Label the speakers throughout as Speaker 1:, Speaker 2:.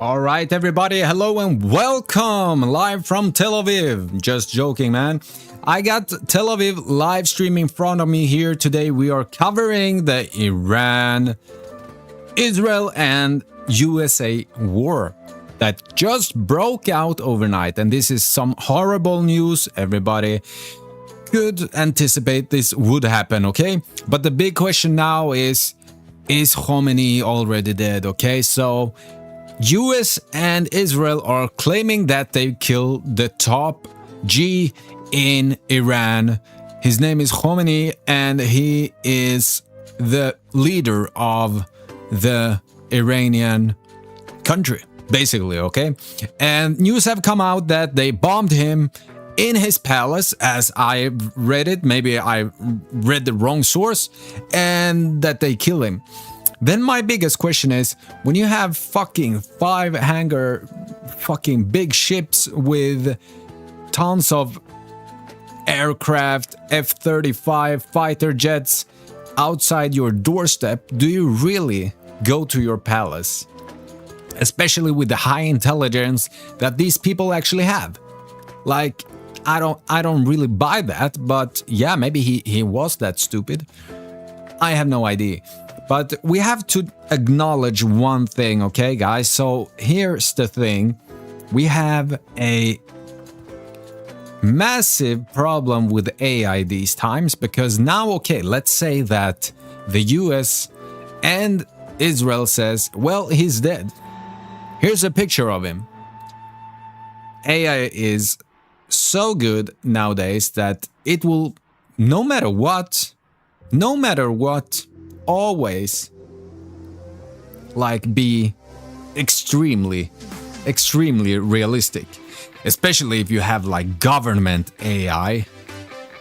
Speaker 1: All right, everybody, hello and welcome live from Tel Aviv. Just joking, man. I got Tel Aviv live stream in front of me here today. We are covering the Iran, Israel and USA war that just broke out overnight. And this is some horrible news. Everybody could anticipate this would happen, okay? But the big question now is Khamenei already dead, okay? So US and Israel are claiming that they killed the top G in Iran. His name is Khamenei and he is the leader of the Iranian country, basically, okay? And news have come out that they bombed him in his palace, as I read it. Maybe I read the wrong source, and that they kill him. Then my biggest question is, when you have fucking 5 hangar fucking big ships with tons of aircraft, F-35 fighter jets outside your doorstep, do you really go to your palace? Especially with the high intelligence that these people actually have. Like, I don't really buy that, but yeah, maybe he was that stupid. I have no idea. But we have to acknowledge one thing, okay, guys? So here's the thing. We have a massive problem with AI these times, because now, okay, let's say that the US and Israel says, well, he's dead. Here's a picture of him. AI is so good nowadays that it will, no matter what, always like be extremely realistic, especially if you have like government AI,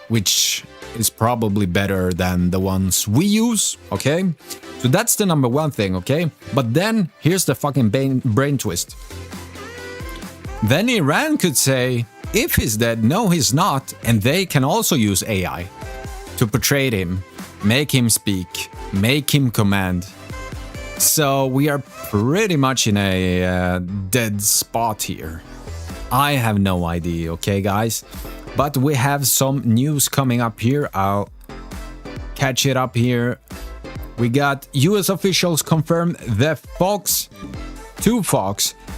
Speaker 1: which is probably better than the ones we use, okay? So that's the number one thing, okay? But then here's the fucking brain twist. Then Iran could say, if he's dead, no, he's not, and they can also use AI to portray him, make him speak, make him command. So we are pretty much in a dead spot here. I have no idea, okay, guys? But we have some news coming up here. I'll catch it up here. We got US officials confirm that Fox,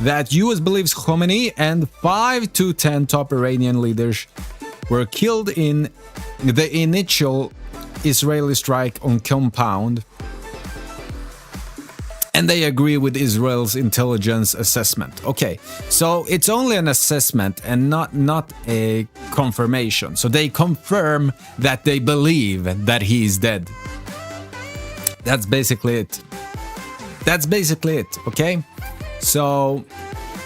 Speaker 1: that US believes Khamenei and 5 to 10 top Iranian leaders were killed in the initial Israeli strike on compound, and they agree with Israel's intelligence assessment. Okay, so it's only an assessment and not a confirmation. So they confirm that they believe that he is dead. That's basically it. Okay? So,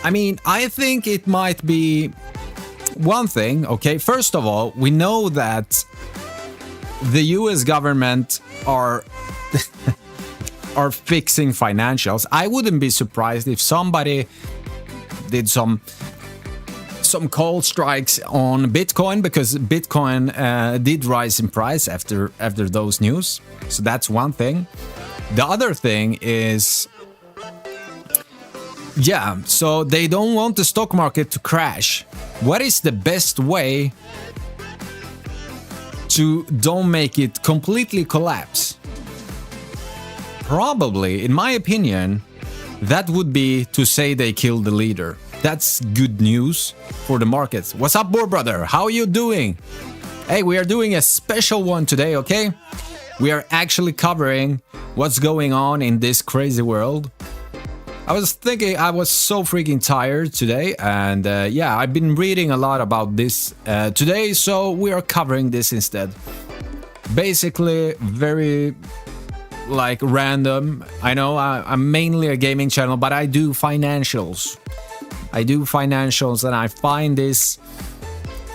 Speaker 1: I mean, I think it might be one thing, okay? First of all, we know that the US government are are fixing financials. I wouldn't be surprised if somebody did some cold strikes on Bitcoin, because Bitcoin did rise in price after those news. So that's one thing. The other thing is, yeah, so they don't want the stock market to crash. What is the best way to don't make it completely collapse? Probably, in my opinion, that would be to say they killed the leader. That's good news for the markets. What's up, Boar Brother? How are you doing? Hey, we are doing a special one today, okay? We are actually covering what's going on in this crazy world. I was thinking, I was so freaking tired today, and yeah, I've been reading a lot about this today, so we are covering this instead. Basically, very like random. I know I'm mainly a gaming channel, but I do financials. And I find this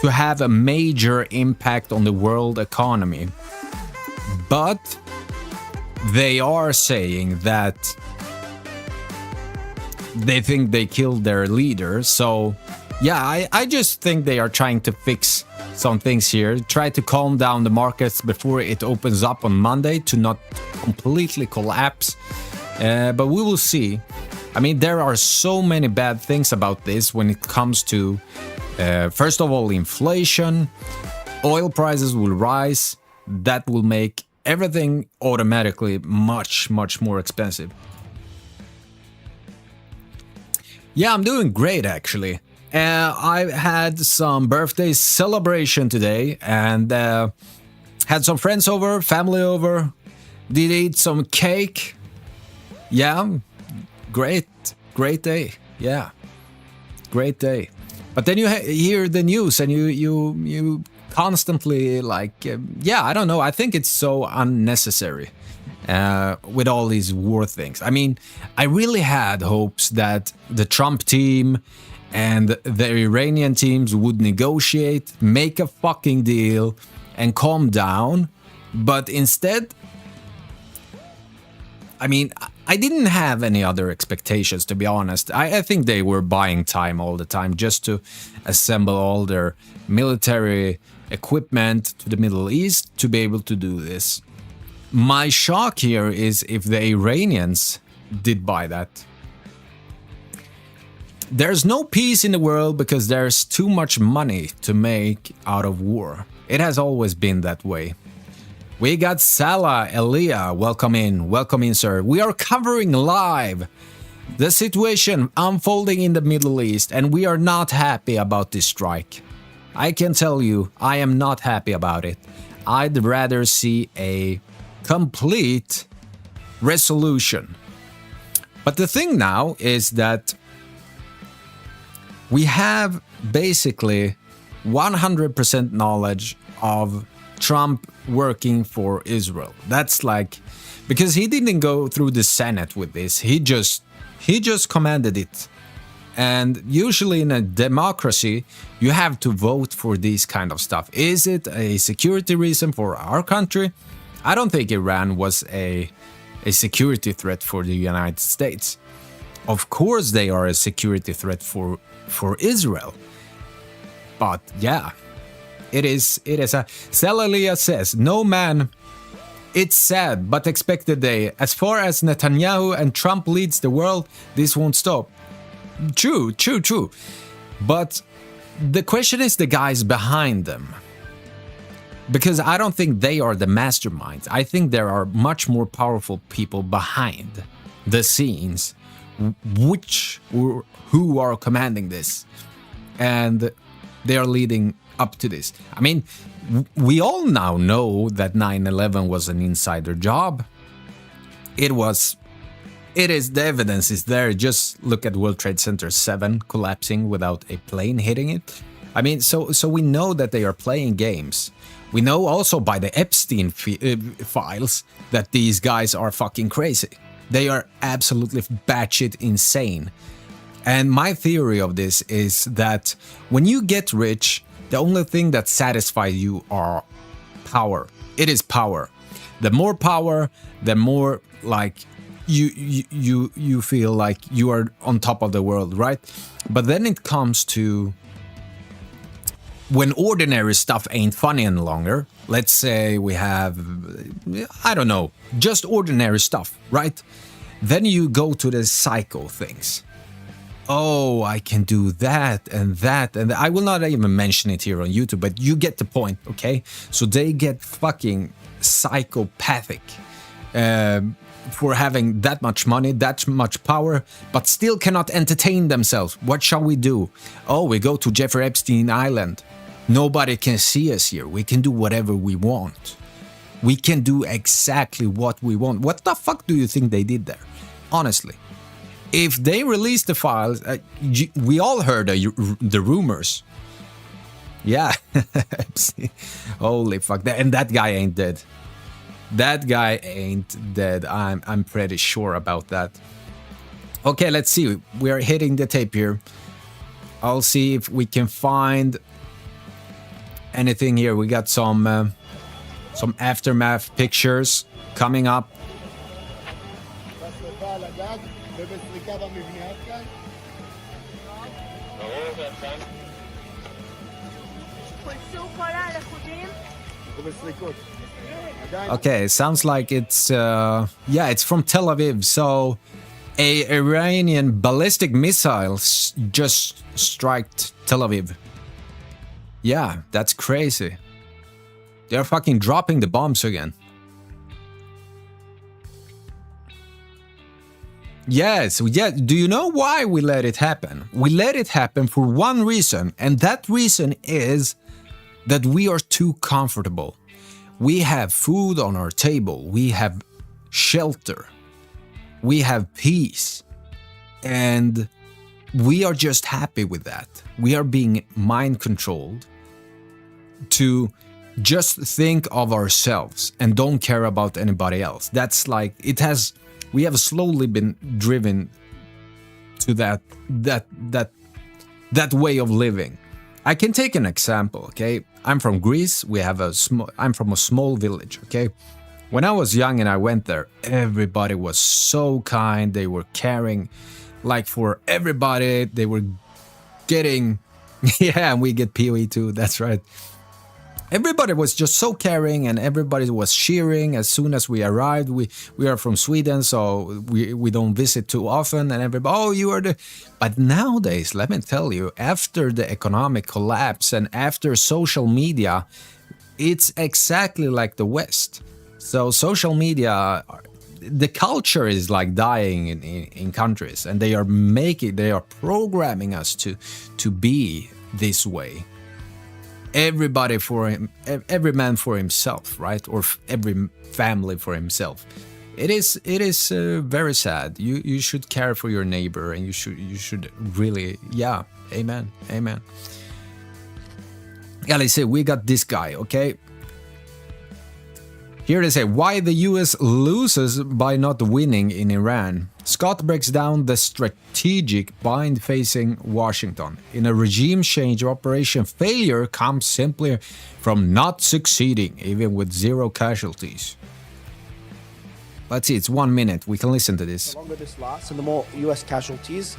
Speaker 1: to have a major impact on the world economy. But they are saying that they think they killed their leader. So yeah, I just think they are trying to fix some things here, try to calm down the markets before it opens up on Monday to not completely collapse. But we will see. I mean, there are so many bad things about this when it comes to, first of all, inflation. Oil prices will rise. That will make everything automatically much, much more expensive. Yeah, I'm doing great, actually. I had some birthday celebration today and had some friends over, family over. Did eat some cake. Yeah, great day. Yeah, great day. But then you hear the news and you constantly like, yeah, I don't know. I think it's so unnecessary with all these war things. I mean, I really had hopes that the Trump team and the Iranian teams would negotiate, make a fucking deal, and calm down. But instead, I mean, I didn't have any other expectations, to be honest. I think they were buying time all the time just to assemble all their military equipment to the Middle East to be able to do this. My shock here is if the Iranians did buy that. There's no peace in the world because there's too much money to make out of war. It has always been that way. We got Salah Elia. Welcome in, sir. We are covering live the situation unfolding in the Middle East, and we are not happy about this strike. I can tell you, I am not happy about it. I'd rather see a complete resolution. But the thing now is that we have basically 100% knowledge of Trump working for Israel. That's like, because he didn't go through the Senate with this. He just commanded it. And usually in a democracy, you have to vote for these kind of stuff. Is it a security reason for our country? I don't think Iran was a security threat for the United States. Of course they are a security threat for Israel. But yeah, it is a... Selalia says, no man, it's sad but expected day. As far as Netanyahu and Trump leads the world, this won't stop. True. But the question is the guys behind them. Because I don't think they are the masterminds. I think there are much more powerful people behind the scenes who are commanding this. And they are leading up to this. I mean, we all now know that 9/11 was an insider job. The evidence is there. Just look at World Trade Center 7 collapsing without a plane hitting it. I mean, so we know that they are playing games. We know also by the Epstein files that these guys are fucking crazy. They are absolutely batshit insane. And my theory of this is that when you get rich, the only thing that satisfies you are power. It is power. The more power, the more like you feel like you are on top of the world, right? But then it comes to when ordinary stuff ain't funny any longer. Let's say we have, I don't know, just ordinary stuff, right? Then you go to the psycho things. Oh, I can do that and that, and I will not even mention it here on YouTube, but you get the point, okay? So they get fucking psychopathic for having that much money, that much power, but still cannot entertain themselves. What shall we do? Oh, we go to Jeffrey Epstein Island. Nobody can see us here. We can do whatever we want. We can do exactly what we want. What the fuck do you think they did there? Honestly. If they released the files, we all heard the rumors. Yeah. Holy fuck. And that guy ain't dead. That guy ain't dead. I'm pretty sure about that. Okay, let's see. We are hitting the tape here. I'll see if we can find anything here. We got some aftermath pictures coming up. Okay, sounds like it's it's from Tel Aviv. So A Iranian ballistic missile just struck Tel Aviv. Yeah, that's crazy. They're fucking dropping the bombs again. Yes, yeah. Do you know why we let it happen? We let it happen for one reason, and that reason is that we are too comfortable. We have food on our table, we have shelter, we have peace, and we are just happy with that. We are being mind controlled to just think of ourselves and don't care about anybody else. That's like, we have slowly been driven to that way of living. I can take an example, okay? I'm from Greece. I'm from a small village, okay? When I was young and I went there, everybody was so kind. They were caring, like, for everybody. They were getting, yeah, and we get POE too. That's right. Everybody was just so caring, and everybody was cheering as soon as we arrived. We are from Sweden, so we don't visit too often, and everybody, oh, you are the... But nowadays, let me tell you, after the economic collapse and after social media, it's exactly like the West. So social media, the culture is like dying in countries, and they are programming us to be this way. Every man for himself, right? Or every family for himself. It is very sad. You should care for your neighbor, and you should really, yeah, amen. Yeah, let's say we got this guy, okay? Here they say, why the US loses by not winning in Iran. Scott breaks down the strategic bind facing Washington. In a regime change operation, failure comes simply from not succeeding, even with 0 casualties. Let's see, it's 1 minute. We can listen to this.
Speaker 2: The longer this lasts and the more US casualties,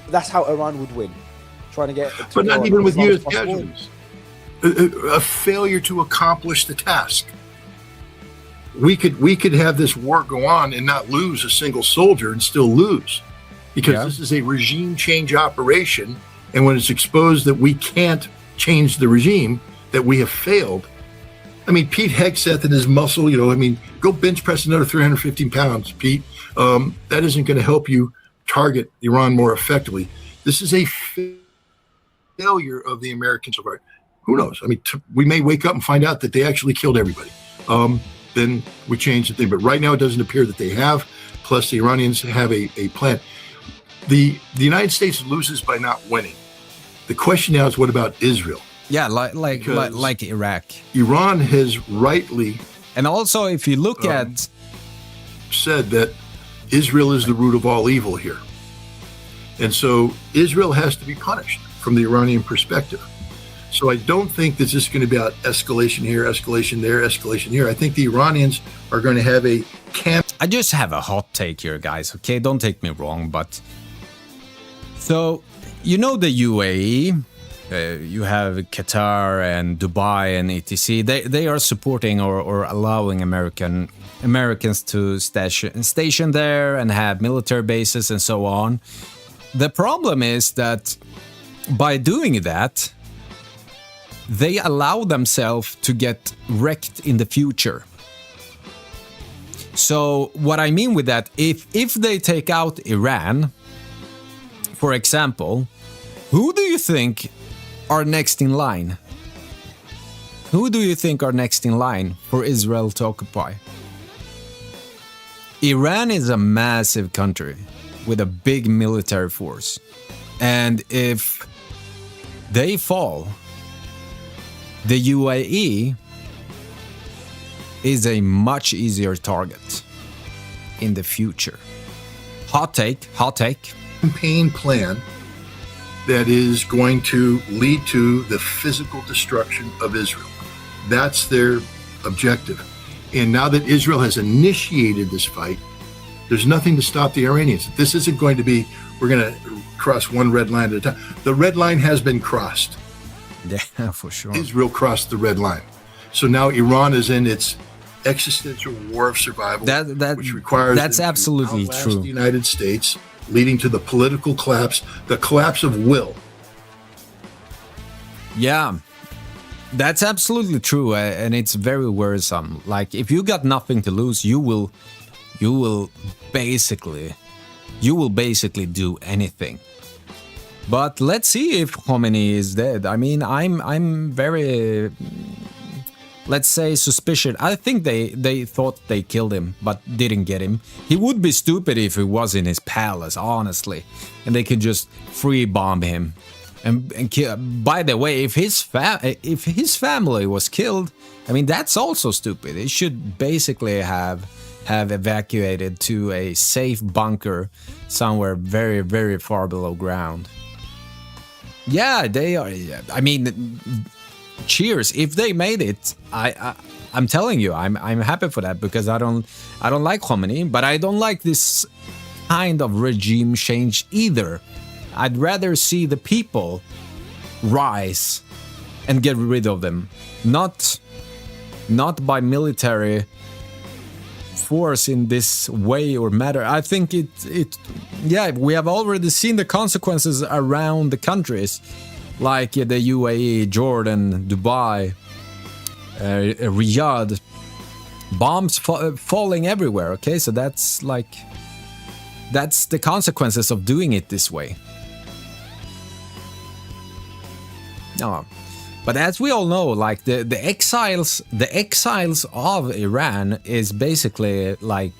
Speaker 2: that's how Iran would win. Trying to get...
Speaker 3: But not even with US casualties. A failure to accomplish the task. We could have this war go on and not lose a single soldier and still lose, because this is a regime change operation, and when it's exposed that we can't change the regime, that we have failed. I mean, Pete Hegseth and his muscle, go bench press another 315 pounds, Pete. That isn't going to help you target Iran more effectively. This is a failure of the Americans so far. Who knows? I mean, we may wake up and find out that they actually killed everybody. Then we change the thing. But right now, it doesn't appear that they have. Plus, the Iranians have a plan. The United States loses by not winning. The question now is, what about Israel?
Speaker 1: Yeah, like Iraq.
Speaker 3: Iran has rightly...
Speaker 1: And also, if you look at...
Speaker 3: said that Israel is the root of all evil here. And so Israel has to be punished from the Iranian perspective. So I don't think this is going to be about escalation here, escalation there, escalation here. I think the Iranians are going to have a camp.
Speaker 1: I just have a hot take here, guys, okay? Don't take me wrong, but... So, the UAE, you have Qatar and Dubai and etc. They are supporting or allowing Americans to station there and have military bases and so on. The problem is that by doing that, they allow themselves to get wrecked in the future. So what I mean with that, if they take out Iran, for example, who do you think are next in line? Who do you think are next in line for Israel to occupy? Iran is a massive country with a big military force. And if they fall, the UAE is a much easier target in the future. Hot take.
Speaker 3: Campaign plan that is going to lead to the physical destruction of Israel. That's their objective. And now that Israel has initiated this fight, there's nothing to stop the Iranians. This isn't going to be, we're going to cross one red line at a time. The red line has been crossed.
Speaker 1: Yeah, for sure.
Speaker 3: Israel crossed the red line. So now Iran is in its existential war of survival, which requires
Speaker 1: that's
Speaker 3: them to
Speaker 1: absolutely
Speaker 3: outlast
Speaker 1: true.
Speaker 3: the United States, leading to the political collapse, the collapse of will.
Speaker 1: Yeah, that's absolutely true, and it's very worrisome. Like, if you got nothing to lose, you will basically do anything. But let's see if Khamenei is dead. I mean, I'm very, let's say, suspicious. I think they thought they killed him, but didn't get him. He would be stupid if he was in his palace, honestly, and they could just free bomb him. And kill. By the way, if his family was killed, I mean, that's also stupid. It should basically have evacuated to a safe bunker somewhere very, very far below ground. Yeah, they are. I mean, cheers if they made it. I'm telling you, I'm happy for that, because I don't like Khamenei, but I don't like this kind of regime change either. I'd rather see the people rise and get rid of them, not by military force in this way or matter. I think yeah, we have already seen the consequences around the countries, like the UAE, Jordan, Dubai, Riyadh, bombs falling everywhere. Okay, so that's the consequences of doing it this way. No, but as we all know, like the exiles of Iran is basically like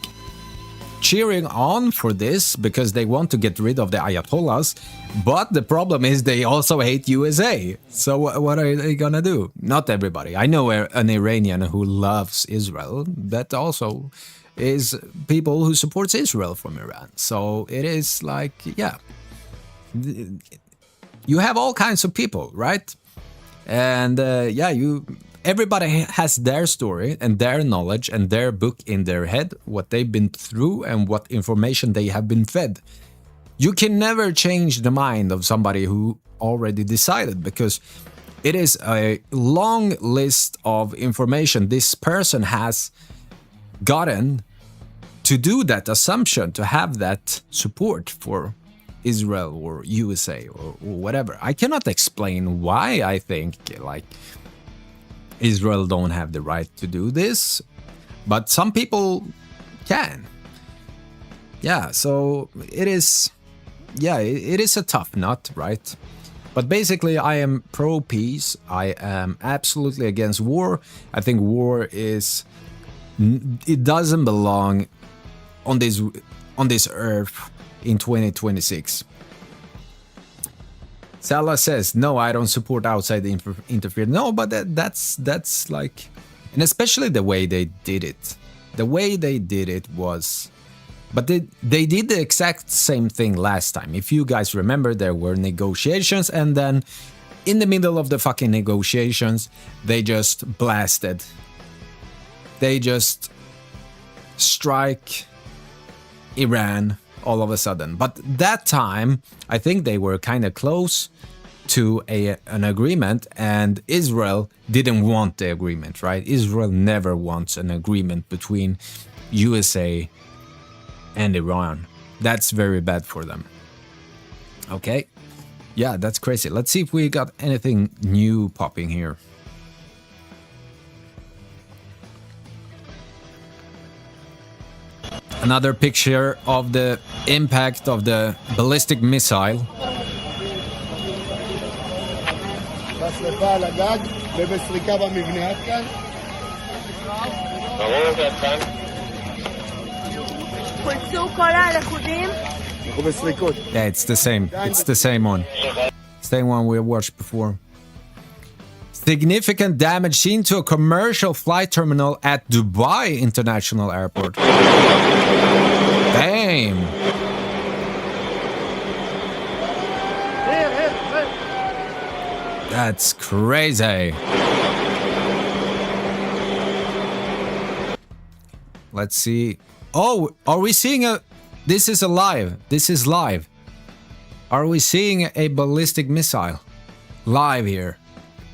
Speaker 1: cheering on for this because they want to get rid of the Ayatollahs. But the problem is they also hate USA. So what are they gonna do? Not everybody. I know an Iranian who loves Israel. That also is people who supports Israel from Iran. So it is like, yeah. You have all kinds of people, right? And yeah, everybody has their story and their knowledge and their book in their head, what they've been through and what information they have been fed. You can never change the mind of somebody who already decided, because it is a long list of information this person has gotten to do that assumption, to have that support for Israel or USA or whatever. I cannot explain why I think like Israel don't have the right to do this, but some people can. Yeah, so it is a tough nut, right? But basically I am pro peace. I am absolutely against war. I think war it doesn't belong on this earth in 2026. Salah says, no, I don't support outside interference. No, but that's like, and especially the way they did it. The way they did it was, but they did the exact same thing last time. If you guys remember, there were negotiations, and then in the middle of the fucking negotiations, they just blasted. They just strike Iran all of a sudden. But that time, I think they were kind of close to an agreement, and Israel didn't want the agreement, right? Israel never wants an agreement between USA and Iran. That's very bad for them. Okay. Yeah, that's crazy. Let's see if we got anything new popping here. Another picture of the impact of the ballistic missile. Yeah, it's the same. It's the same one. Same one we watched before. Significant damage seen to a commercial flight terminal at Dubai International Airport. Damn. That's crazy. Let's see. Oh, are we seeing a... This is alive. This is live. Are we seeing a ballistic missile? Live here.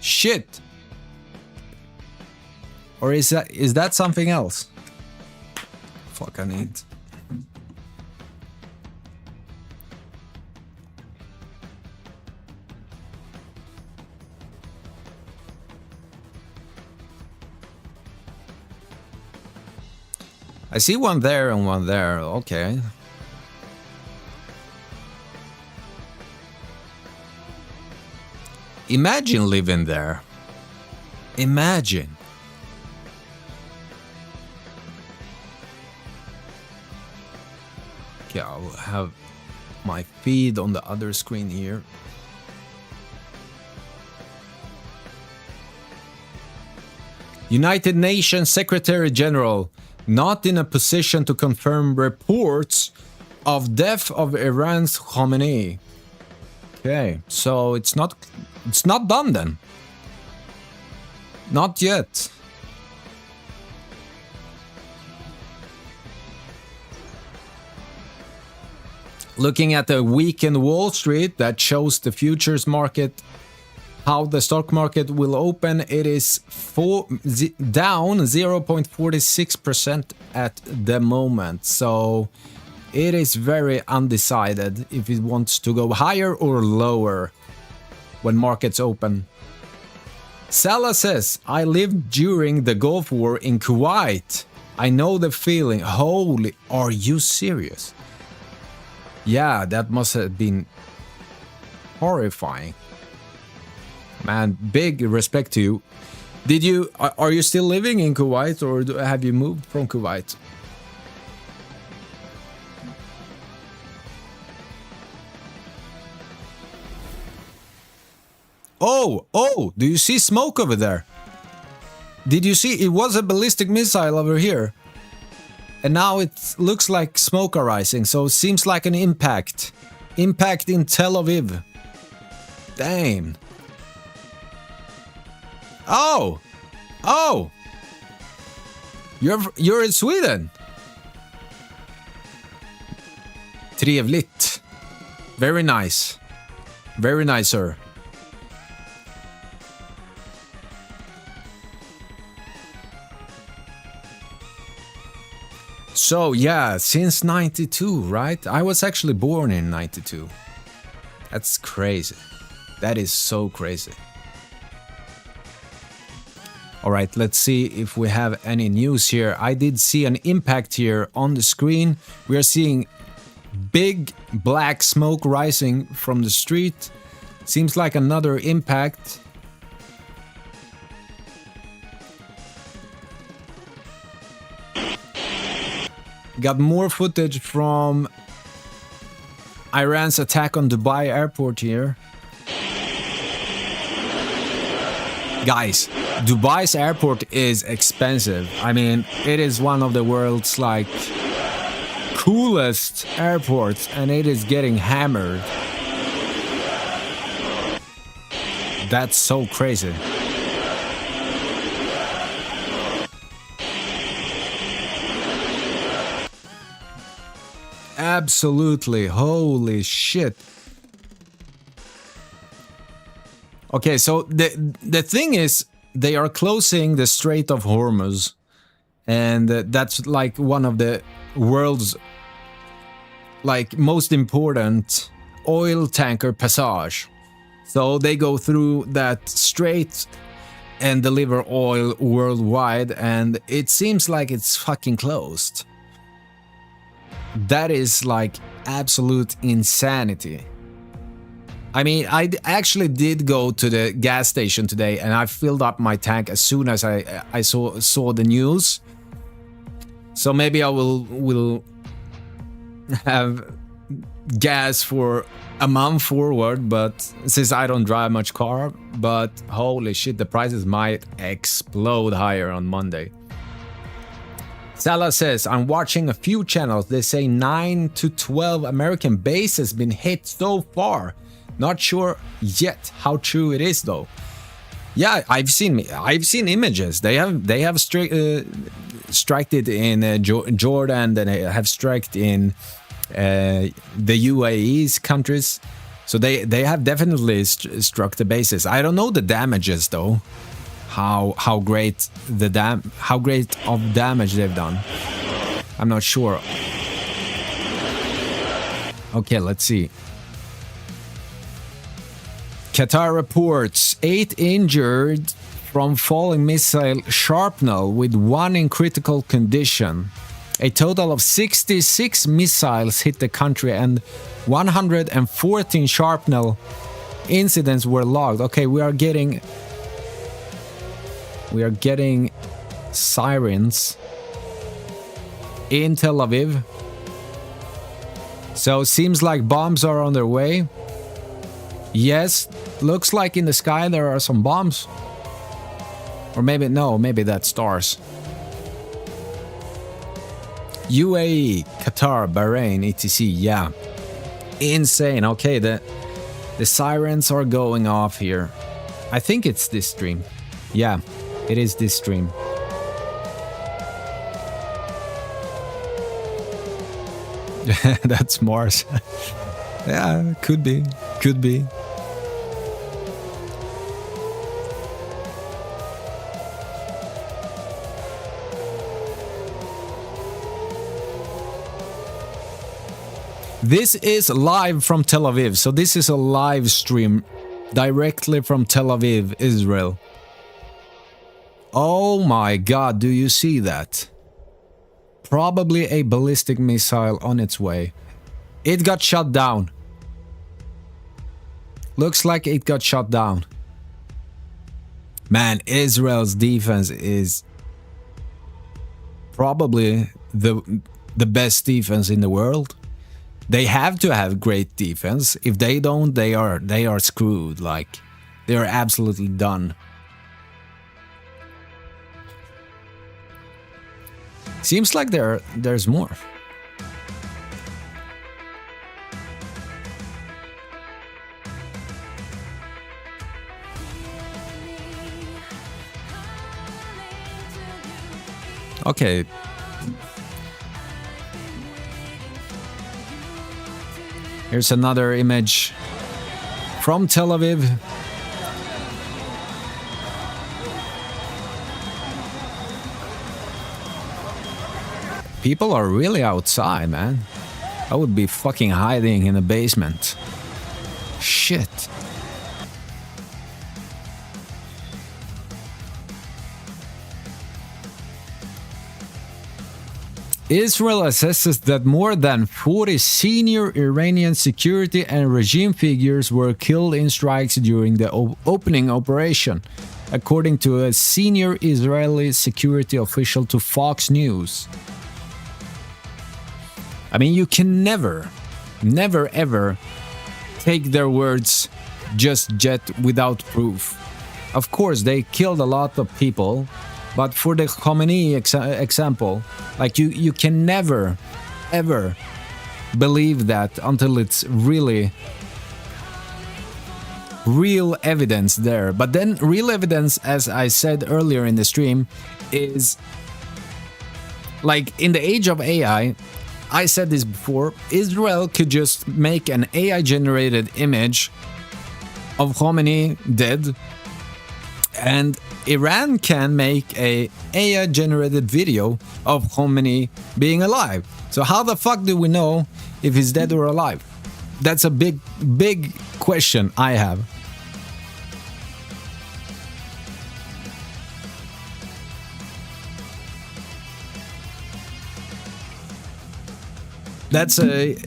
Speaker 1: Shit. Or is that something else? Fuck, I need... I see one there and one there. Okay. Imagine living there. Imagine. Okay, I'll have my feed on the other screen here. United Nations Secretary General not in a position to confirm reports of death of Iran's Khamenei. Okay, so it's not done then. Not yet. Looking at the weekend Wall Street that shows the futures market, how the stock market will open, it is down 0.46% at the moment. So it is very undecided if it wants to go higher or lower when markets open. Salah says, I lived during the Gulf War in Kuwait. I know the feeling. Holy, are you serious? Yeah, that must have been horrifying. Man, big respect to you. Did you, are you still living in Kuwait, or have you moved from Kuwait? Oh, do you see smoke over there? Did you see? It was a ballistic missile over here. And now it looks like smoke arising, so it seems like an impact. Impact in Tel Aviv. Damn. Oh! You're in Sweden. Trevligt. Very nice. Very nice, sir. So, yeah, since 92, right? I was actually born in 92. That's crazy. That is so crazy. All right, let's see if we have any news here. I did see an impact here on the screen. We are seeing big black smoke rising from the street. Seems like another impact. Got more footage from Iran's attack on Dubai airport here. Guys, Dubai's airport is expensive. I mean, it is one of the world's like coolest airports, and it is getting hammered. That's so crazy. Absolutely, holy shit. Okay, so the thing is, they are closing the Strait of Hormuz, and that's like one of the world's like most important oil tanker passage. So they go through that strait and deliver oil worldwide, and it seems like it's fucking closed. That is like absolute insanity. I mean, I actually did go to the gas station today, and I filled up my tank as soon as I saw the news. So maybe I will have gas for a month forward, but since I don't drive much car, but holy shit, the prices might explode higher on Monday. Salah says, I'm watching a few channels. They say 9 to 12 American bases been hit so far. Not sure yet how true it is though. Yeah, I've seen images. They have struck it in Jordan, then they have struck in the UAE's countries. So they have definitely struck the bases. I don't know the damages though. how great of damage they've done. I'm not sure. Okay, let's see. Qatar reports 8 injured from falling missile shrapnel with 1 in critical condition. A total of 66 missiles hit the country and 114 shrapnel incidents were logged. Okay, we are getting sirens in Tel Aviv. So seems like bombs are on their way. Yes, looks like in the sky there are some bombs. Or maybe no, maybe that's stars. UAE, Qatar, Bahrain, etc. Yeah. Insane. Okay, the sirens are going off here. I think it's this stream. Yeah, it is this stream. That's Mars. Yeah, could be. Could be. This is live from Tel Aviv. So this is a live stream directly from Tel Aviv, Israel. Oh my God, do you see that? Probably a ballistic missile on its way. It got shot down. Looks like it got shot down. Man, Israel's defense is probably the best defense in the world. They have to have great defense. If they don't, they are screwed. Like, they are absolutely done. Seems like there's more. Okay. Here's another image from Tel Aviv. People are really outside, man. I would be fucking hiding in the basement. Shit. Israel assesses that more than 40 senior Iranian security and regime figures were killed in strikes during the opening operation, according to a senior Israeli security official to Fox News. I mean, you can never ever take their words just yet without proof. Of course, they killed a lot of people, but for the Khamenei example, like you can never ever believe that until it's really real evidence there. But then real evidence, as I said earlier in the stream, is like in the age of AI. I said this before, Israel could just make an AI-generated image of Khamenei dead, and Iran can make a AI-generated video of Khamenei being alive. So how the fuck do we know if he's dead or alive? That's a big question I have. That's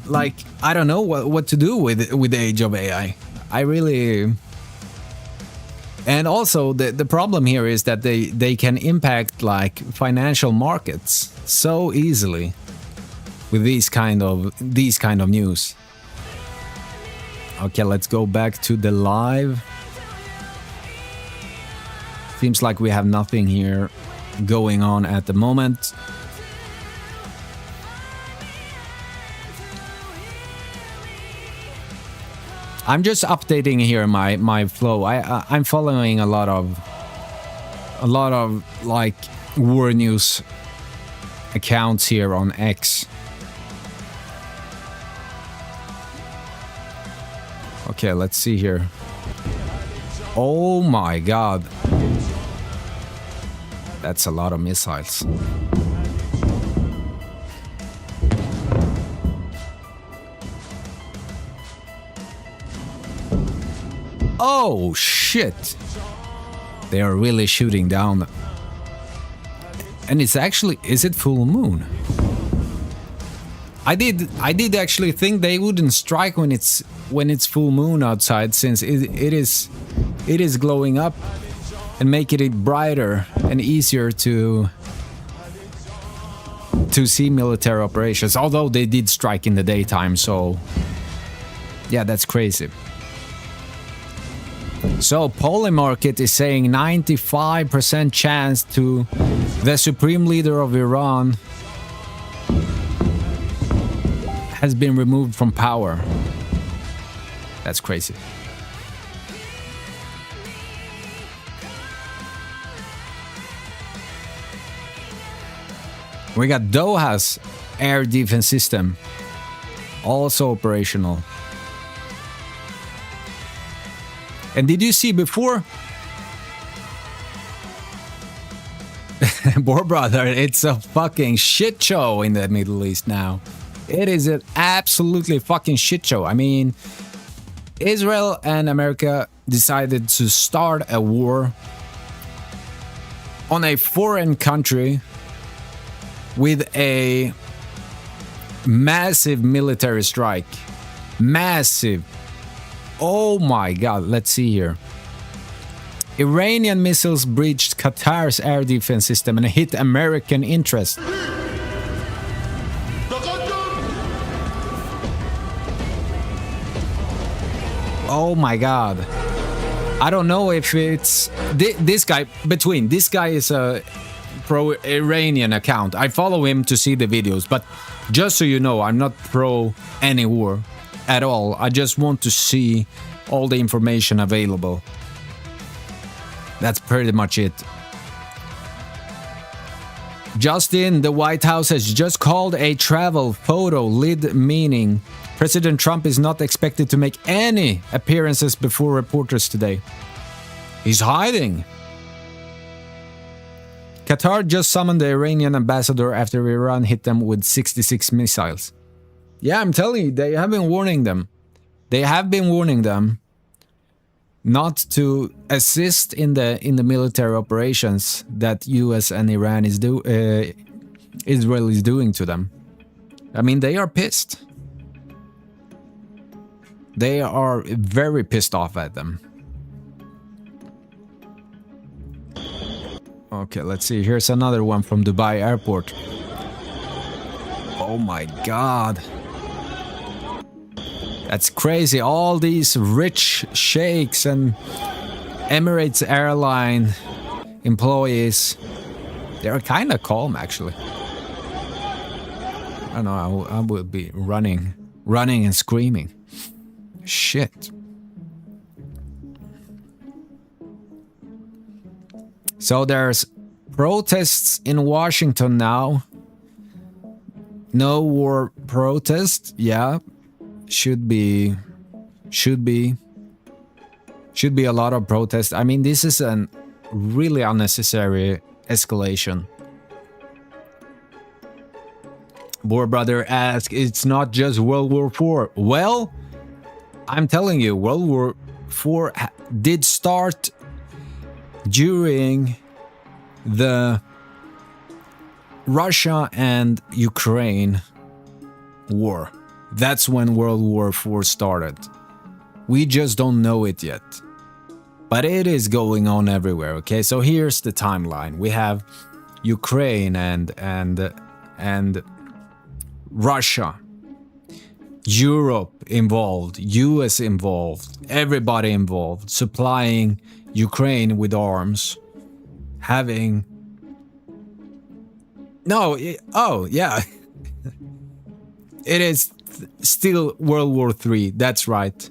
Speaker 1: like, I don't know what to do with the age of AI. I really... And also the problem here is that they can impact like financial markets so easily with these kind of news. Okay, let's go back to the live. Seems like we have nothing here going on at the moment. I'm just updating here my flow. I'm following a lot of like war news accounts here on X. Okay, let's see here. Oh my God. That's a lot of missiles. Oh shit! They are really shooting down. And it's actually, is it full moon? I did actually think they wouldn't strike when it's full moon outside, since it is glowing up and making it brighter and easier to see military operations. Although they did strike in the daytime, so yeah, that's crazy. So Polymarket is saying 95% chance to the supreme leader of Iran has been removed from power. That's crazy. We got Doha's air defense system also operational. And did you see before? Boar brother, it's a fucking shit show in the Middle East now. It is an absolutely fucking shit show. I mean, Israel and America decided to start a war on a foreign country with a massive military strike. Massive. Oh my god, let's see here. Iranian missiles breached Qatar's air defense system and hit American interests. Oh my god. I don't know if it's this guy between. This guy is a pro-Iranian account. I follow him to see the videos, but just so you know, I'm not pro any war at all. I just want to see all the information available. That's pretty much it. Justin, the White House has just called a travel photo lid, meaning President Trump is not expected to make any appearances before reporters today. He's hiding. Qatar just summoned the Iranian ambassador after Iran hit them with 66 missiles. Yeah, I'm telling you, they have been warning them. They have been warning them not to assist in the military operations that US and Iran is Israel is doing to them. I mean, they are pissed. They are very pissed off at them. Okay, let's see. Here's another one from Dubai Airport. Oh my god. That's crazy. All these rich sheikhs and Emirates airline employees, they're kind of calm actually. I don't know, I would be running and screaming. Shit. So there's protests in Washington now. No war protest, yeah. Should be a lot of protests. I mean, this is a really unnecessary escalation. Boar brother asks, it's not just World War IV. Well, I'm telling you, World War IV did start during the Russia and Ukraine war. That's when World War IV started. We just don't know it yet. But it is going on everywhere, okay? So here's the timeline. We have Ukraine and Russia, Europe involved, US involved, everybody involved, supplying Ukraine with arms, having... No, oh, yeah. It is still World War III, that's right.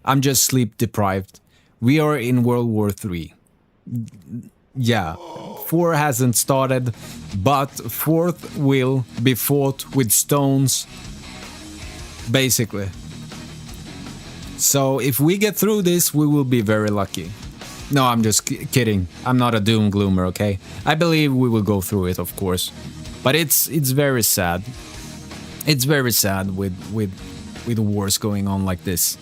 Speaker 1: I'm just sleep deprived. We are in World War III. Yeah, IV hasn't started, but fourth will be fought with stones, basically. So if we get through this, we will be very lucky. No, I'm just kidding. I'm not a doom gloomer, okay? I believe we will go through it, of course. But it's very sad. It's very sad with wars going on like this.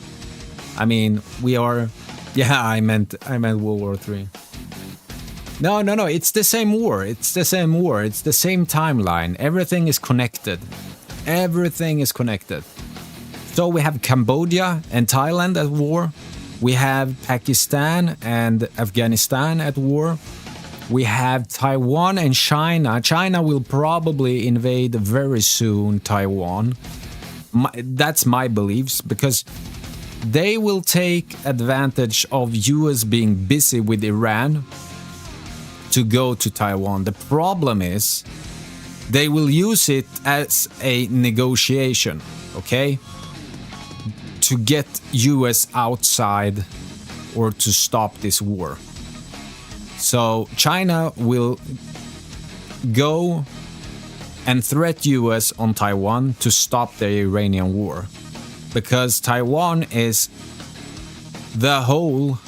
Speaker 1: I mean, we are... Yeah, I meant World War III. No, it's the same war. It's the same war. It's the same timeline. Everything is connected. Everything is connected. So we have Cambodia and Thailand at war. We have Pakistan and Afghanistan at war. We have Taiwan and China. China will probably invade very soon Taiwan. That's my beliefs, because they will take advantage of US being busy with Iran to go to Taiwan. The problem is they will use it as a negotiation, okay? To get US outside or to stop this war. So China will go and threat US on Taiwan to stop the Iranian war, because Taiwan is the whole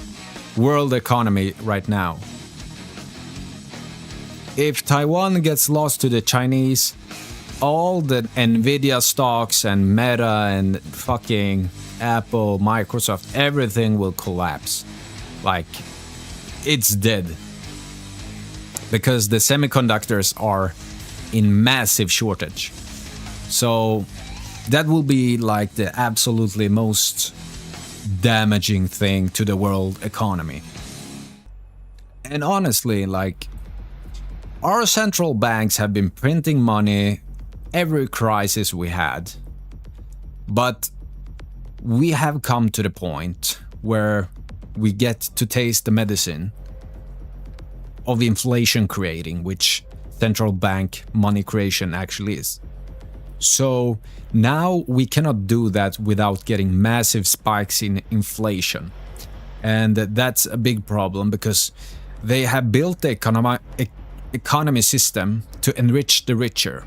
Speaker 1: world economy right now. If Taiwan gets lost to the Chinese, all the Nvidia stocks and Meta and fucking Apple, Microsoft, everything will collapse. Like, it's dead. Because the semiconductors are in massive shortage. So that will be like the absolutely most damaging thing to the world economy. And honestly, like, our central banks have been printing money every crisis we had. But we have come to the point where we get to taste the medicine of inflation creating, which central bank money creation actually is. So now we cannot do that without getting massive spikes in inflation. And that's a big problem, because they have built the economy system to enrich the richer,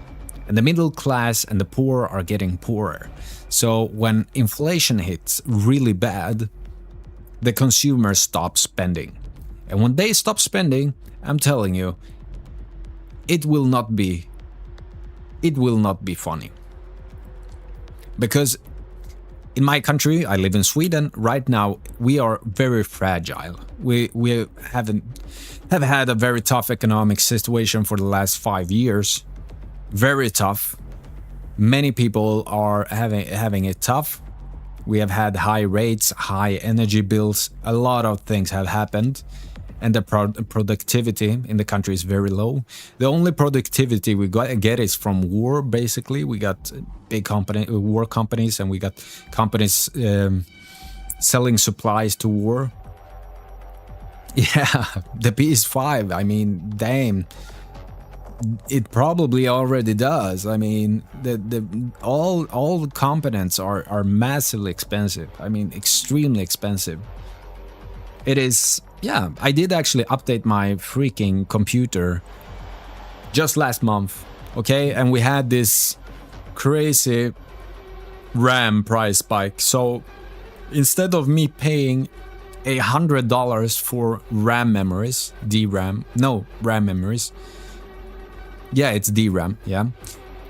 Speaker 1: and the middle class and the poor are getting poorer. So when inflation hits really bad, the consumers stop spending. And when they stop spending, I'm telling you, it will not be funny. Because in my country, I live in Sweden, right now we are very fragile. We have had a very tough economic situation for the last 5 years. Very tough. Many people are having it tough. We have had high rates, high energy bills. A lot of things have happened. And the productivity in the country is very low. The only productivity we get is from war, basically. We got big war companies, and we got companies selling supplies to war. Yeah, the PS5, I mean, damn. It probably already does. I mean, all the components are massively expensive. I mean, extremely expensive. It is, yeah, I did actually update my freaking computer just last month, okay? And we had this crazy RAM price spike. So instead of me paying $100 for RAM memories, RAM memories. Yeah, it's DRAM, yeah.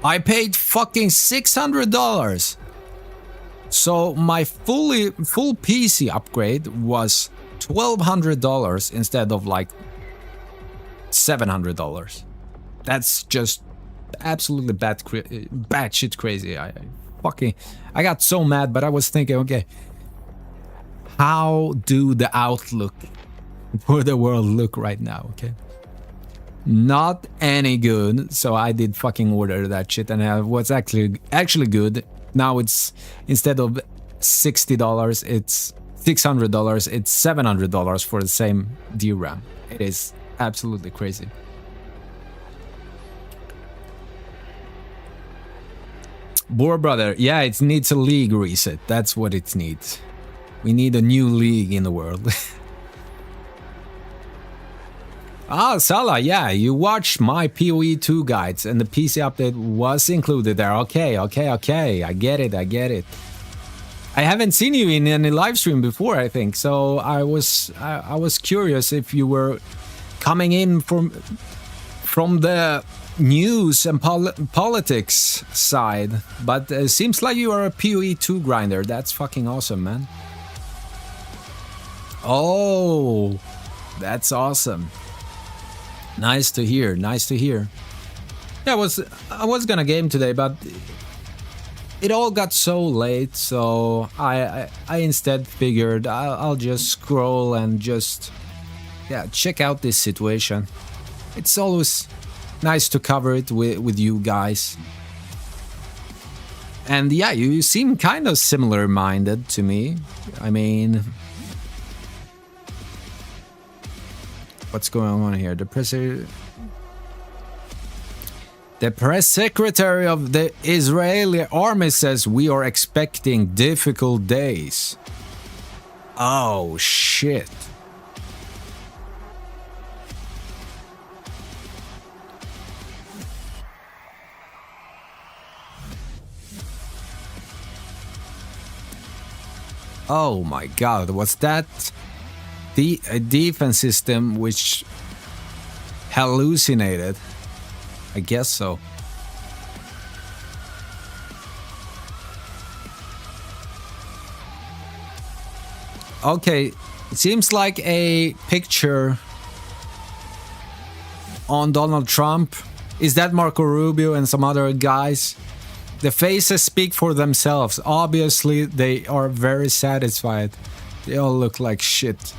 Speaker 1: I paid fucking $600. So my full PC upgrade was $1,200 instead of like $700. That's just absolutely batshit crazy. I got so mad, but I was thinking, okay, how do the outlook for the world look right now? Okay, not any good. So I did fucking order that shit, and it was actually good. Now it's, instead of $60, it's $600, it's $700 for the same DRAM. It is absolutely crazy. Boar brother, yeah, it needs a league reset. That's what it needs. We need a new league in the world. Ah, Salah, yeah, you watched my PoE 2 guides and the PC update was included there. Okay, I get it. I haven't seen you in any live stream before, I think. So I was curious if you were coming in from the news and politics side, but it seems like you are a PoE 2 grinder. That's fucking awesome, man. Oh, that's awesome. Nice to hear. Nice to hear. Yeah, I was gonna game today, but it all got so late, so I instead figured I'll just scroll and just check out this situation. It's always nice to cover it with you guys. And yeah, you seem kind of similar minded to me. I mean, what's going on here? The press secretary of the Israeli army says we are expecting difficult days. Oh shit. Oh my god, was that a defense system which hallucinated? I guess so. Okay, it seems like a picture on Donald Trump. Is that Marco Rubio and some other guys? The faces speak for themselves. Obviously, they are very satisfied. They all look like shit.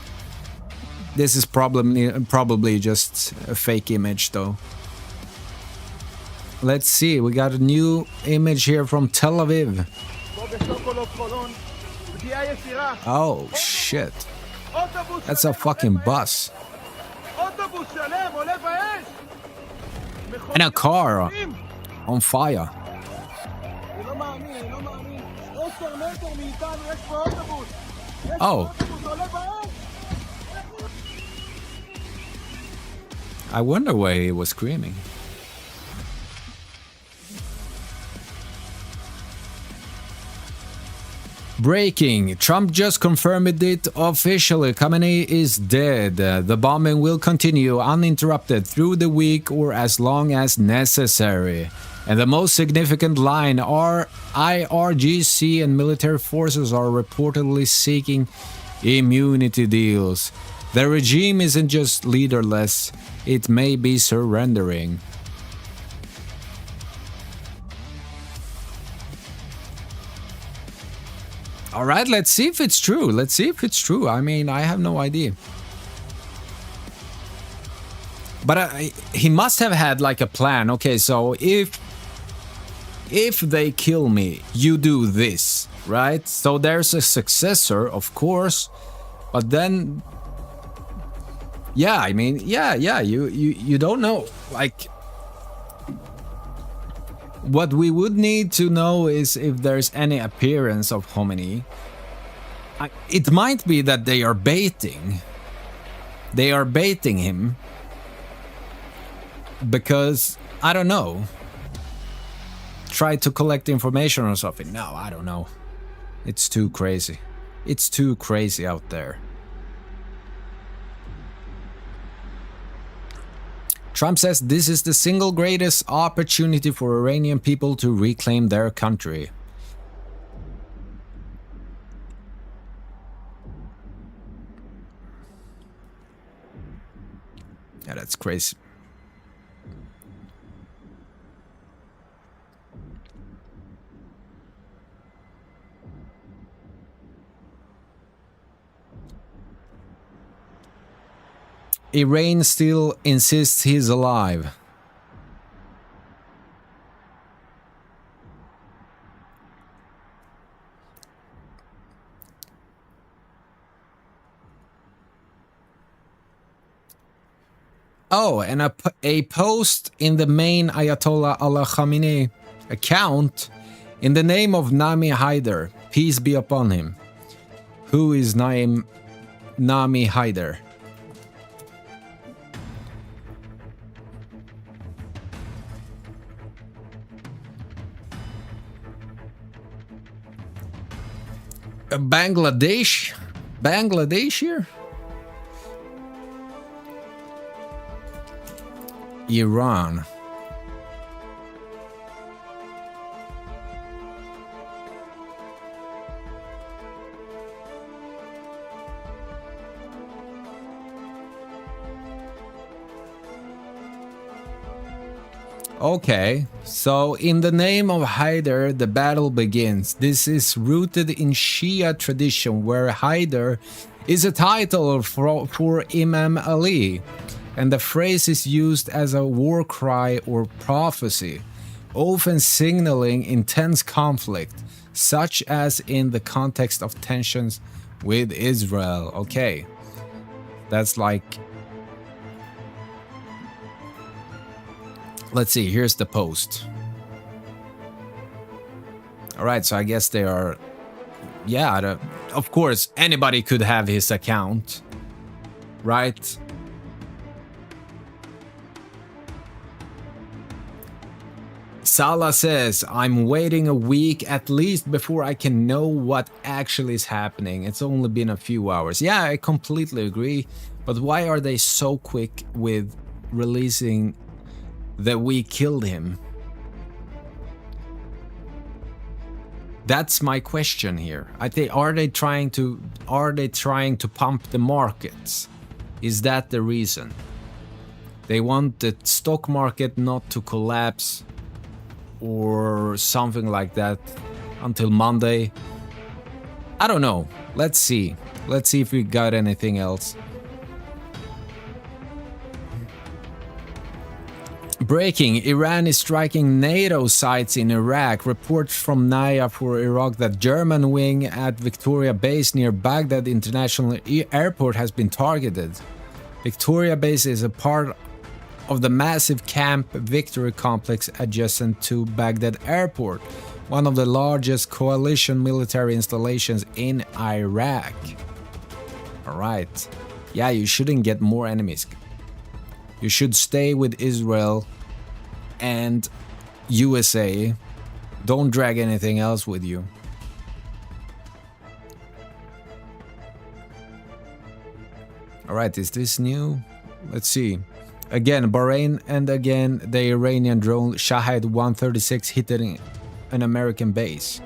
Speaker 1: This is probably just a fake image, though. Let's see, we got a new image here from Tel Aviv. Oh shit. That's a fucking bus. And a car on fire. Oh. I wonder why he was screaming. Breaking. Trump just confirmed it officially. Khamenei is dead. The bombing will continue uninterrupted through the week or as long as necessary. And the most significant line are IRGC and military forces are reportedly seeking immunity deals. The regime isn't just leaderless, it may be surrendering. All right, let's see if it's true. Let's see if it's true. I mean, I have no idea. But he must have had like a plan. Okay, so if they kill me, you do this, right? So there's a successor, of course. But then, yeah, I mean, yeah, you don't know. Like, what we would need to know is if there's any appearance of Khamenei. It might be that they are baiting. They are baiting him. Because, I don't know. Try to collect information or something. No, I don't know. It's too crazy. It's too crazy out there. Trump says this is the single greatest opportunity for Iranian people to reclaim their country. Yeah, that's crazy. Iran still insists he's alive. Oh, and a post in the main Ayatollah Ali Khamenei account in the name of Nami Haider. Peace be upon him. Who is Nami Haider? Bangladesh? Bangladesh here? Iran. Okay, so in the name of Haider, the battle begins. This is rooted in Shia tradition, where Haider is a title for Imam Ali, and the phrase is used as a war cry or prophecy, often signaling intense conflict, such as in the context of tensions with Israel. Okay, that's like... Let's see, here's the post. Alright, so I guess they are... Yeah, of course, anybody could have his account. Right? Salah says, I'm waiting a week at least before I can know what actually is happening. It's only been a few hours. Yeah, I completely agree. But why are they so quick with releasing that we killed him? That's my question here. I think, are they trying to pump the markets? Is that the reason? They want the stock market not to collapse or something like that until Monday. I don't know. Let's see. Let's see if we got anything else. Breaking, Iran is striking NATO sites in Iraq. Reports from Naya for Iraq that German wing at Victoria Base near Baghdad International Airport has been targeted. Victoria Base is a part of the massive Camp Victory complex adjacent to Baghdad Airport, one of the largest coalition military installations in Iraq. Alright. Yeah, you shouldn't get more enemies. You should stay with Israel and USA. Don't drag anything else with you. Alright, is this new? Let's see. Again, Bahrain, and again, the Iranian drone Shahed 136 hitting an American base.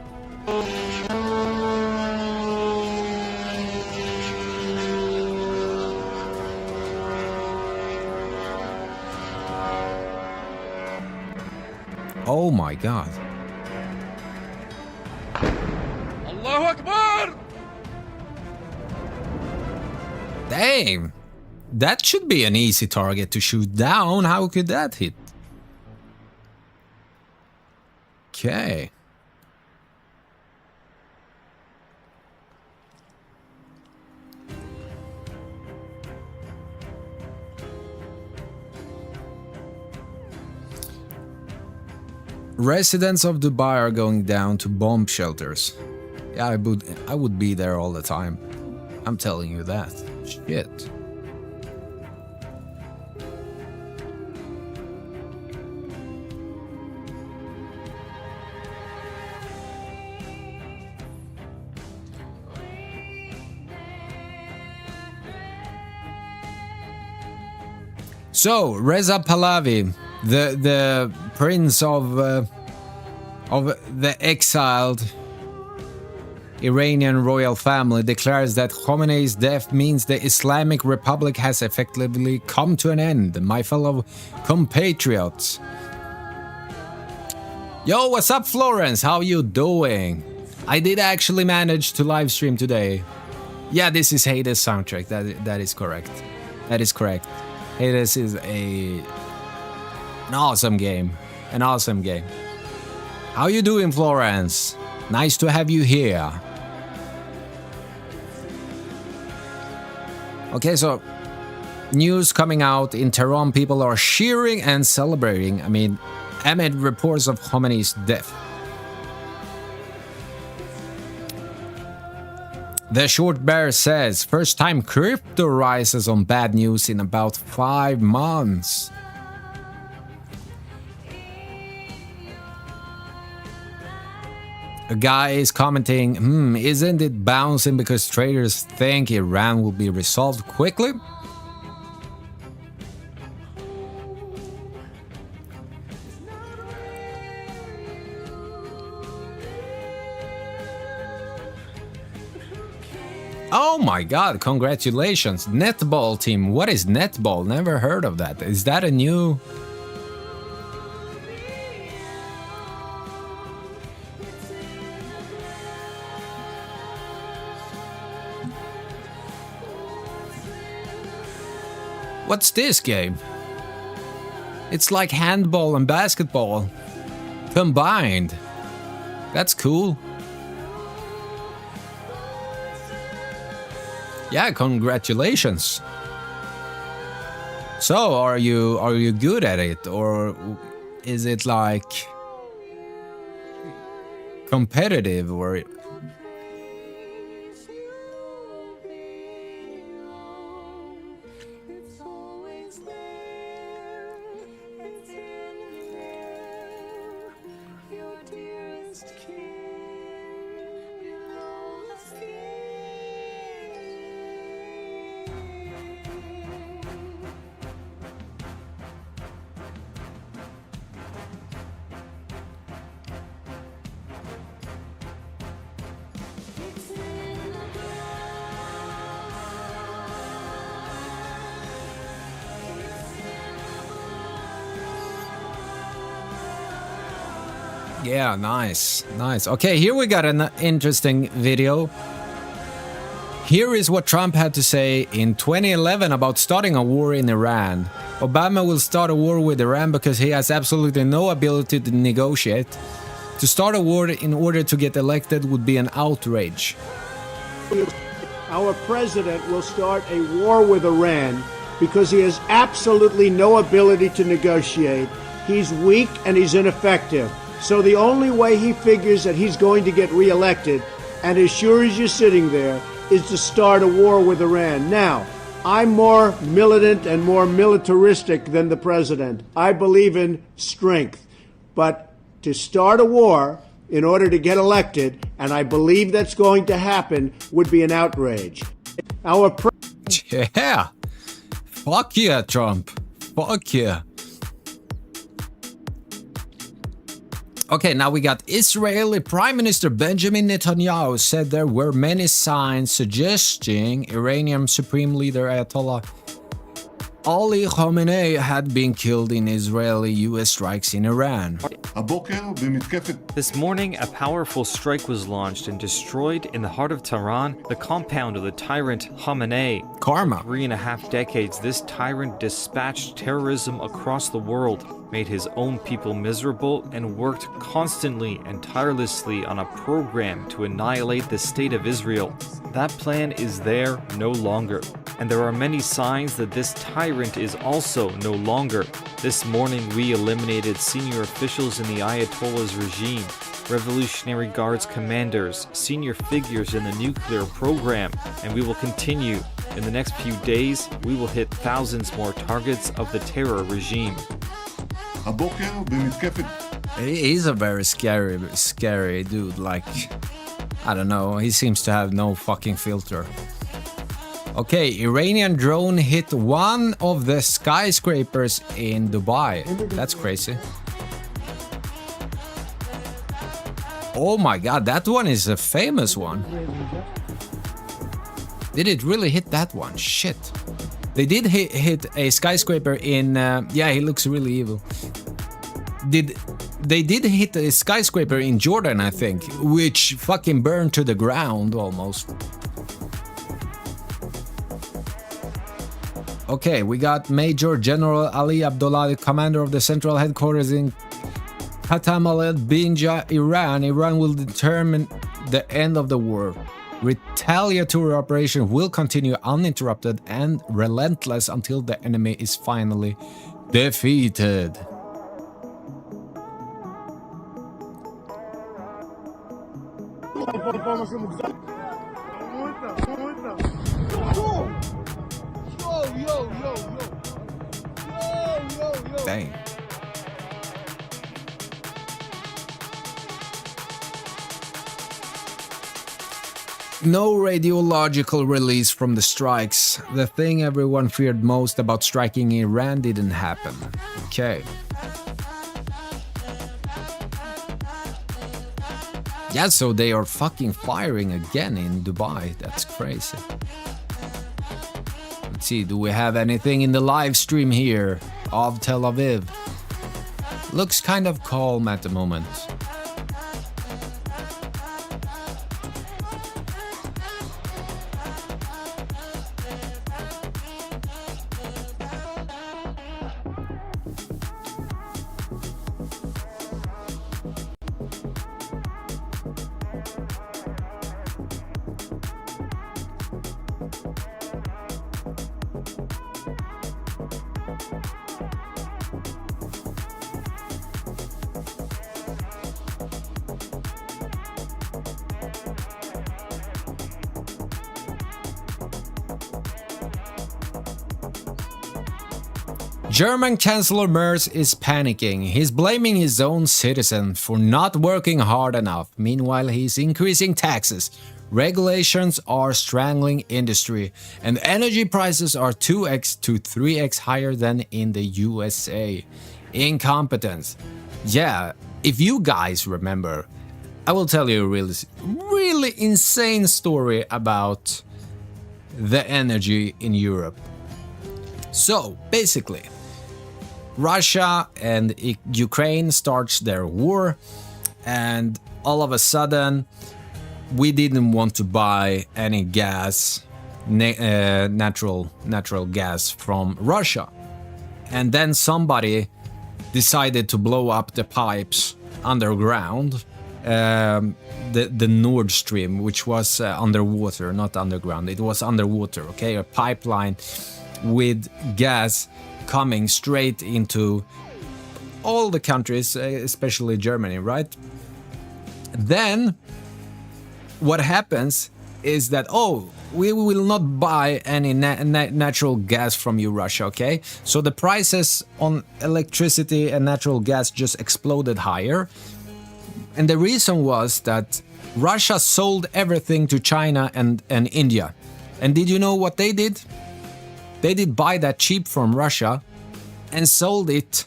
Speaker 1: Oh my god. Allahu Akbar! Damn! That should be an easy target to shoot down. How could that hit? Okay. Residents of Dubai are going down to bomb shelters. Yeah, I would be there all the time. I'm telling you that. Shit. So, Reza Pahlavi, the prince of the exiled Iranian royal family, declares that Khamenei's death means the Islamic Republic has effectively come to an end. My fellow compatriots. Yo, what's up, Florence? How you doing? I did actually manage to live stream today. Yeah, this is Hades soundtrack. That is correct. That is correct. Hades is an awesome game. An awesome game. How you doing, Florence? Nice to have you here. Okay, so news coming out in Tehran, people are cheering and celebrating. I mean, amid reports of Khamenei's death. The Short Bear says, first time crypto rises on bad news in about 5 months. A guy is commenting, isn't it bouncing because traders think Iran will be resolved quickly? Oh my god, congratulations. Netball team. What is netball? Never heard of that. Is that a new... What's this game? It's like handball and basketball combined. That's cool. Yeah, congratulations. So, are you good at it, or is it like competitive, or... Yeah, nice, nice. Okay, here we got an interesting video. Here is what Trump had to say in 2011 about starting a war in Iran. Obama will start a war with Iran because he has absolutely no ability to negotiate. To start a war in order to get elected would be an outrage.
Speaker 4: Our president will start a war with Iran because he has absolutely no ability to negotiate. He's weak and he's ineffective. So the only way he figures that he's going to get reelected, and as sure as you're sitting there, is to start a war with Iran. Now, I'm more militant and more militaristic than the president. I believe in strength. But to start a war in order to get elected, and I believe that's going to happen, would be an outrage.
Speaker 1: Yeah. Fuck yeah, Trump. Fuck yeah. Okay, now we got Israeli Prime Minister Benjamin Netanyahu said there were many signs suggesting Iranian Supreme Leader Ayatollah Ali Khamenei had been killed in Israeli-US strikes in Iran.
Speaker 5: This morning, a powerful strike was launched and destroyed in the heart of Tehran, the compound of the tyrant Khamenei.
Speaker 1: Karma.
Speaker 5: For 3.5 decades, this tyrant dispatched terrorism across the world, made his own people miserable, and worked constantly and tirelessly on a program to annihilate the state of Israel. That plan is there no longer, and there are many signs that this tyrant is also no longer. This morning we eliminated senior officials in the Ayatollah's regime, Revolutionary Guards commanders, senior figures in the nuclear program, and we will continue. In the next few days, we will hit thousands more targets of the terror regime.
Speaker 1: He's a very scary dude, like, I don't know, he seems to have no fucking filter. Okay, Iranian drone hit one of the skyscrapers in Dubai. That's crazy. Oh my god, that one is a famous one. Did it really hit that one? Shit. They did hit a skyscraper in... yeah, he looks really evil. They did hit a skyscraper in Jordan, I think, which fucking burned to the ground almost. Okay, we got Major General Ali Abdullah, commander of the central headquarters in Khatam al-Binja, Iran. Iran will determine the end of the war. Retaliatory operation will continue uninterrupted and relentless until the enemy is finally defeated. Dang. No radiological release from the strikes. The thing everyone feared most about striking Iran didn't happen. Okay. Yeah, so they are fucking firing again in Dubai. That's crazy. Let's see, do we have anything in the live stream here of Tel Aviv? Looks kind of calm at the moment. German Chancellor Merz is panicking. He's blaming his own citizens for not working hard enough. Meanwhile, he's increasing taxes. Regulations are strangling industry, and energy prices are 2x to 3x higher than in the USA. Incompetence. Yeah, if you guys remember, I will tell you a really insane story about the energy in Europe. So, basically, Russia and Ukraine starts their war, and all of a sudden we didn't want to buy any gas, natural gas from Russia, and then somebody decided to blow up the pipes underground, the Nord Stream, which was underwater, not underground. It was underwater, okay, a pipeline with gas coming straight into all the countries, especially Germany, right? Then what happens is that, oh, we will not buy any natural gas from you, Russia, okay? So the prices on electricity and natural gas just exploded higher. And the reason was that Russia sold everything to China and India. And did you know what they did? They did buy that cheap from Russia and sold it.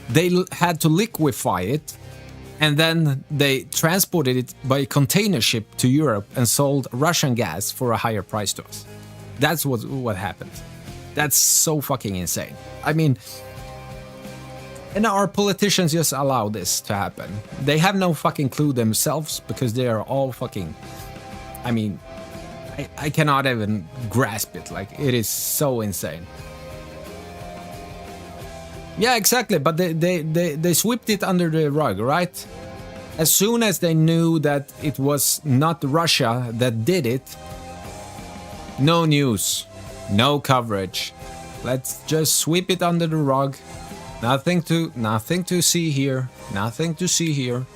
Speaker 1: They had to liquefy it, and then they transported it by container ship to Europe and sold Russian gas for a higher price to us. That's what happened. That's so fucking insane. I mean, and our politicians just allow this to happen. They have no fucking clue themselves because they are all fucking... I mean... I cannot even grasp it. Like, it is so insane. Yeah, exactly. But they swept it under the rug, right? As soon as they knew that it was not Russia that did it, no news, no coverage. Let's just sweep it under the rug. Nothing to see here. Nothing to see here.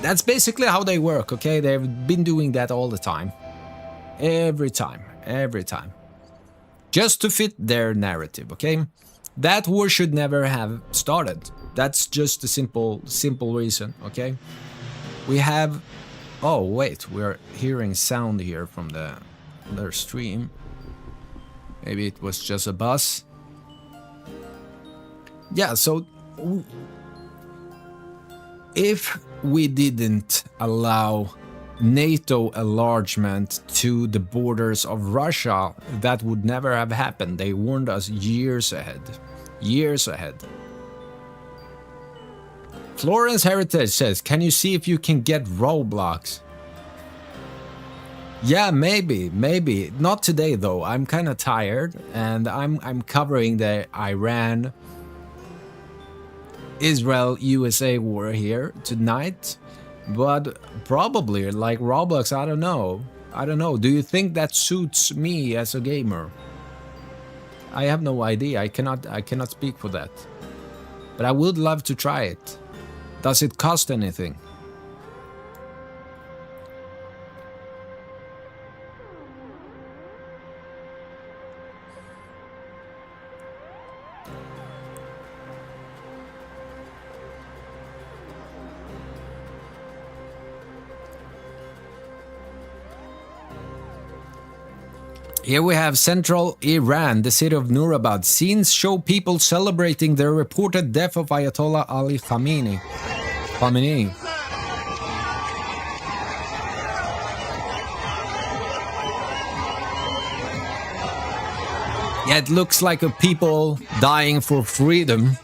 Speaker 1: That's basically how they work, okay? They've been doing that all the time. Every time. Just to fit their narrative, okay? That war should never have started. That's just a simple reason, okay? We have... Oh, wait, we're hearing sound here from their stream. Maybe it was just a bus. Yeah, so... If we didn't allow NATO enlargement to the borders of Russia, that would never have happened. They warned us years ahead. Years ahead. Florence Heritage says, can you see if you can get Roblox? Yeah, maybe. Not today though. I'm kind of tired, and I'm covering the Iran Israel USA war here tonight. But probably, like Roblox, I don't know. Do you think that suits me as a gamer? I have no idea. I cannot speak for that. But I would love to try it. Does it cost anything? Here we have central Iran, the city of Nurabad. Scenes show people celebrating the reported death of Ayatollah Ali Khamenei. Yeah, it looks like a people dying for freedom.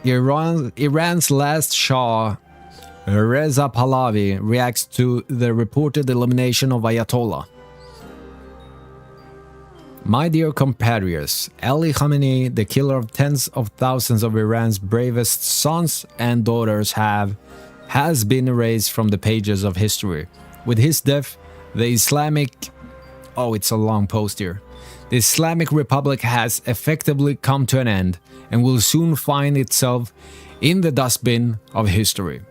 Speaker 1: Iran's last Shah, Reza Pahlavi, reacts to the reported elimination of Ayatollah. My dear compatriots, Ali Khamenei, the killer of tens of thousands of Iran's bravest sons and daughters, has been erased from the pages of history. With his death, the Islamic... Oh, it's a long post here. The Islamic Republic has effectively come to an end and will soon find itself in the dustbin of history.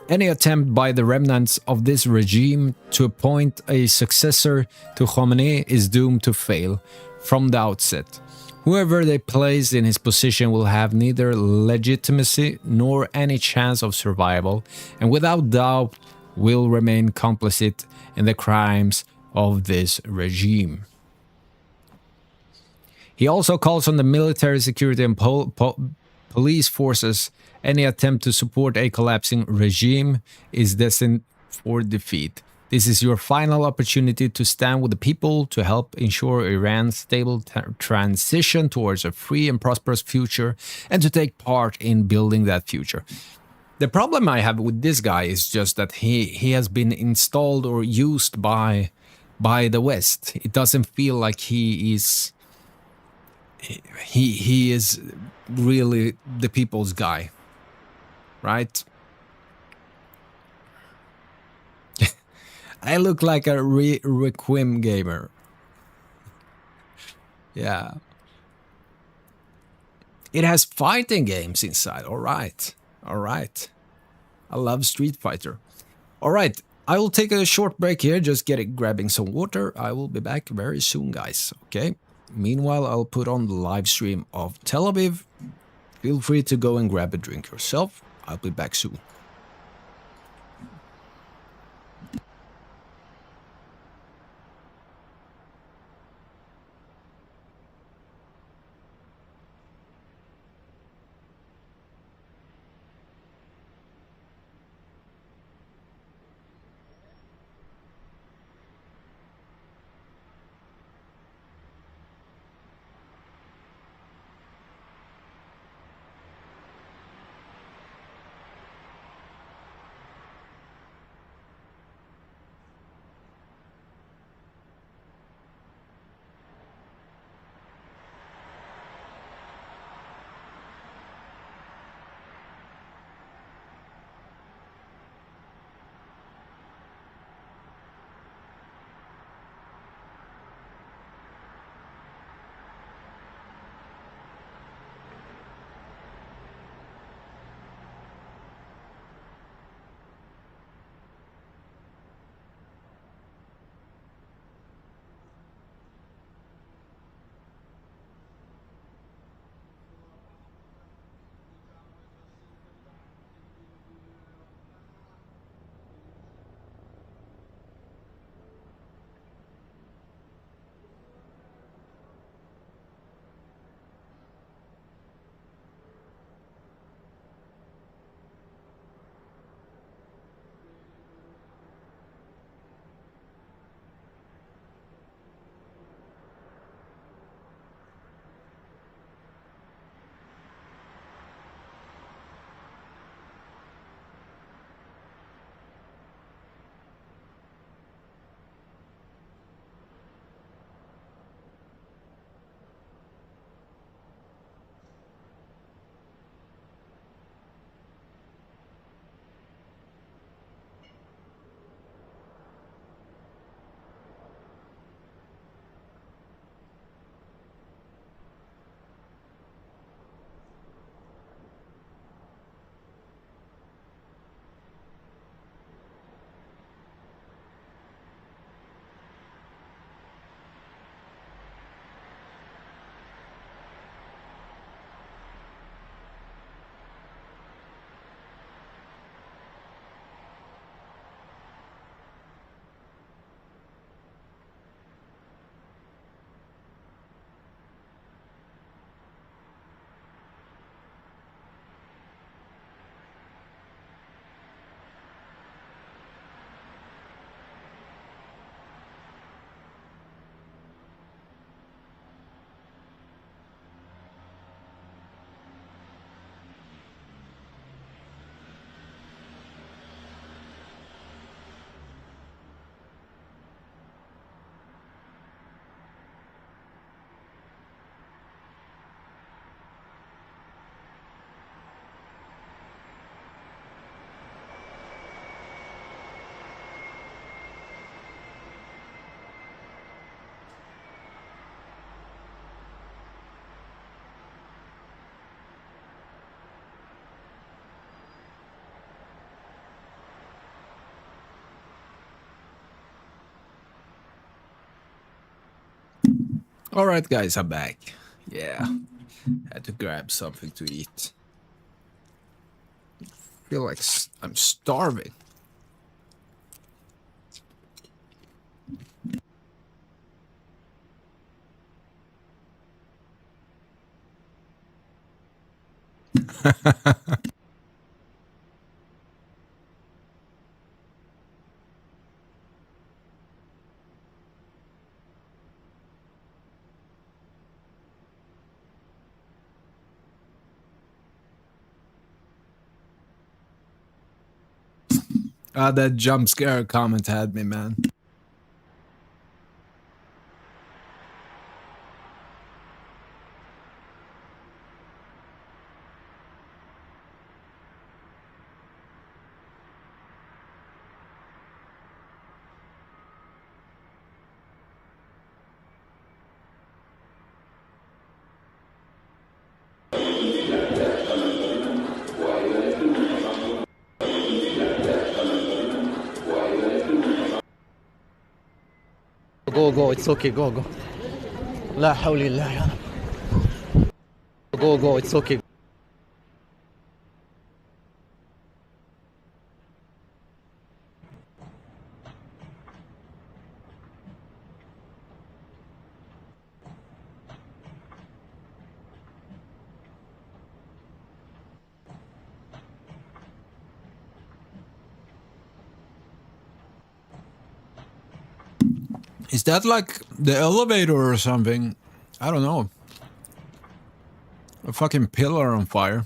Speaker 1: Any attempt by the remnants of this regime to appoint a successor to Khamenei is doomed to fail from the outset. Whoever they place in his position will have neither legitimacy nor any chance of survival, and without doubt will remain complicit in the crimes of this regime. He also calls on the military, security and police forces. Any attempt to support a collapsing regime is destined for defeat. This is your final opportunity to stand with the people to help ensure Iran's stable transition towards a free and prosperous future and to take part in building that future. The problem I have with this guy is just that he has been installed or used by the West. It doesn't feel like he is really the people's guy, right? I look like a Requiem gamer. Yeah. It has fighting games inside. All right. All right. I love Street Fighter. All right. I will take a short break here. Just grabbing some water. I will be back very soon, guys. Okay. Meanwhile, I'll put on the live stream of Tel Aviv. Feel free to go and grab a drink yourself. I'll be back soon. All right, guys, I'm back. Yeah, had to grab something to eat. Feel like I'm starving. That jump scare comment had me, man.
Speaker 6: Go, it's okay, go. La hawla illa ya Rab. Go, it's okay.
Speaker 1: Is that like the elevator or something? I don't know. A fucking pillar on fire.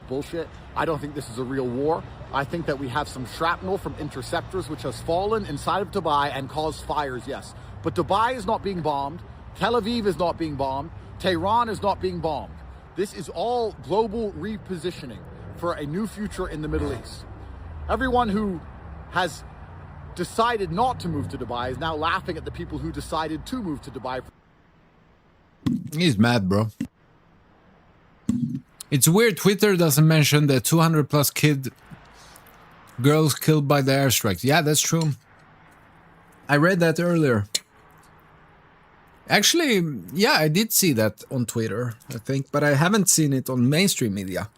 Speaker 7: Bullshit. I don't think this is a real war. I think that we have some shrapnel from interceptors which has fallen inside of Dubai and caused fires, yes. But Dubai is not being bombed. Tel Aviv is not being bombed. Tehran is not being bombed. This is all global repositioning for a new future in the Middle East. Everyone who has decided not to move to Dubai is now laughing at the people who decided to move to Dubai.
Speaker 1: He's mad, bro. It's weird Twitter doesn't mention the 200 plus girls killed by the airstrikes. Yeah, that's true. I read that earlier. Actually, yeah, I did see that on Twitter, I think, but I haven't seen it on mainstream media.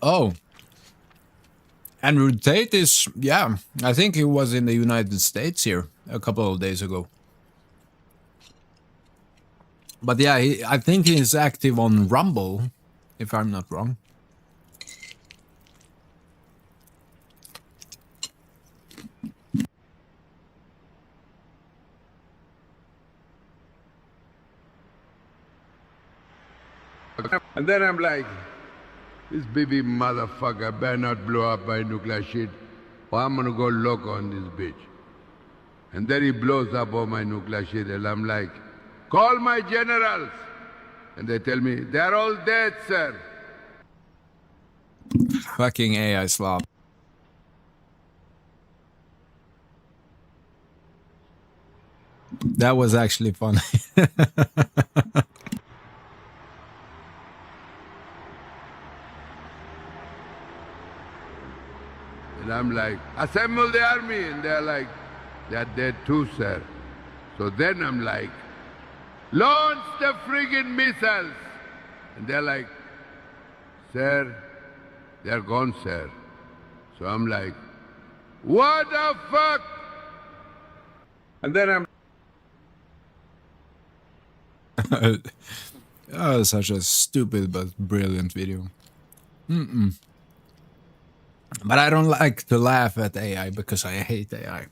Speaker 1: Oh. Andrew Tate is, yeah, I think he was in the United States here a couple of days ago. But yeah, I think he's active on Rumble, if I'm not wrong.
Speaker 8: And then I'm like, this baby motherfucker better not blow up by nuclear shit, or I'm gonna go loco on this bitch. And then he blows up all my nuclear shit, and I'm like, call my generals. And they tell me, they're all dead, sir.
Speaker 1: Fucking AI slop. That was actually funny.
Speaker 8: And I'm like, assemble the army. And they're like, they're dead too, sir. So then I'm like, launch the friggin' missiles. And they're like, sir, they're gone, sir. So I'm like, what the fuck? And then I'm...
Speaker 1: Oh, such a stupid but brilliant video. But I don't like to laugh at AI because I hate AI.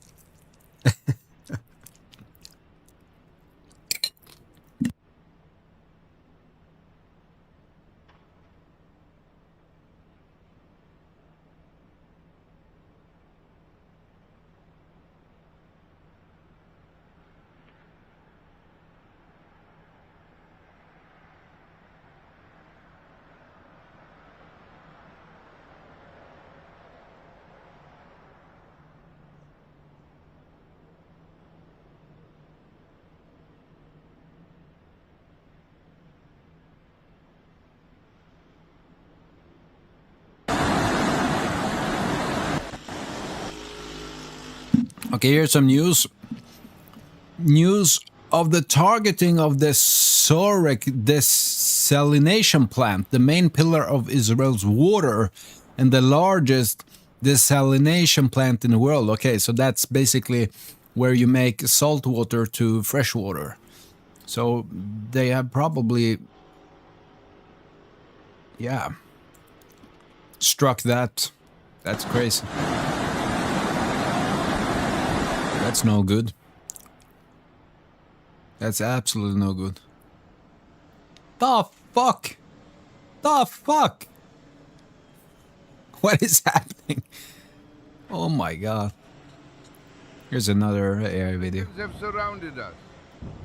Speaker 1: Okay, here's some news. News of the targeting of the Sorek desalination plant, the main pillar of Israel's water and the largest desalination plant in the world. Okay, so that's basically where you make salt water to fresh water. So they have probably, yeah, struck that. That's crazy. That's no good. That's absolutely no good. The fuck? The fuck? What is happening? Oh my god. Here's another AI video.
Speaker 8: They have surrounded us.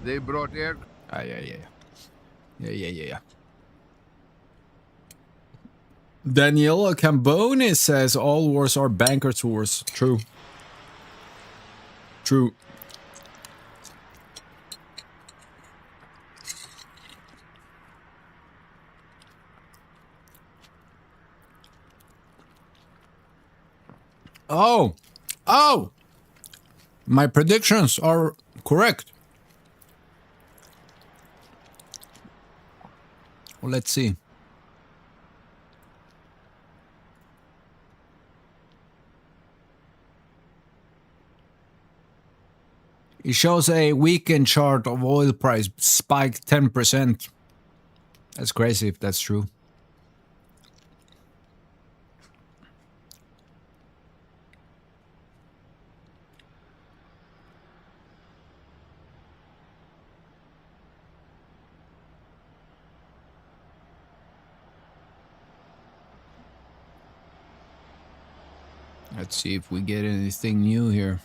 Speaker 8: They brought air.
Speaker 1: Yeah. Daniela Camboni says all wars are bankers' wars. True. True. Oh! Oh! My predictions are correct. Well, let's see. It shows a weekend chart of oil price spiked 10%. That's crazy if that's true. Let's see if we get anything new here.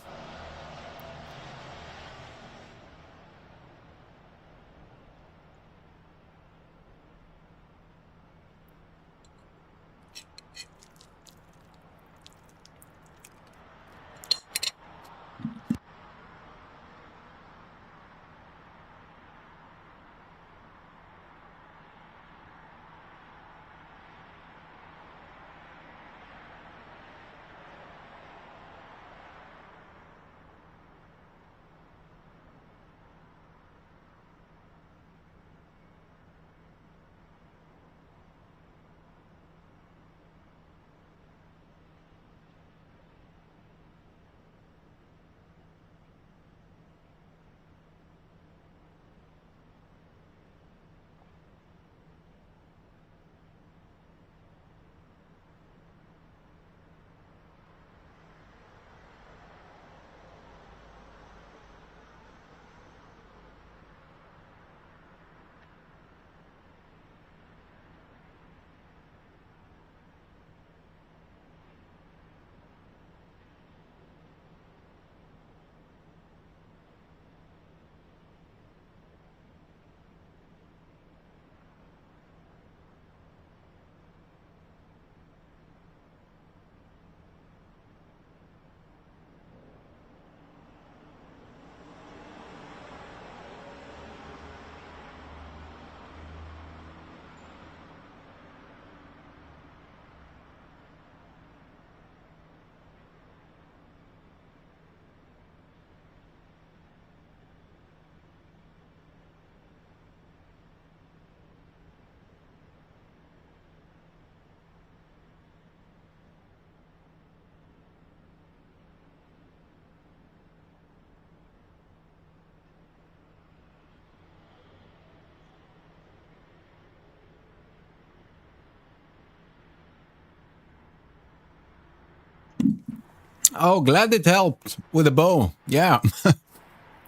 Speaker 1: Oh, glad it helped with the bow. Yeah.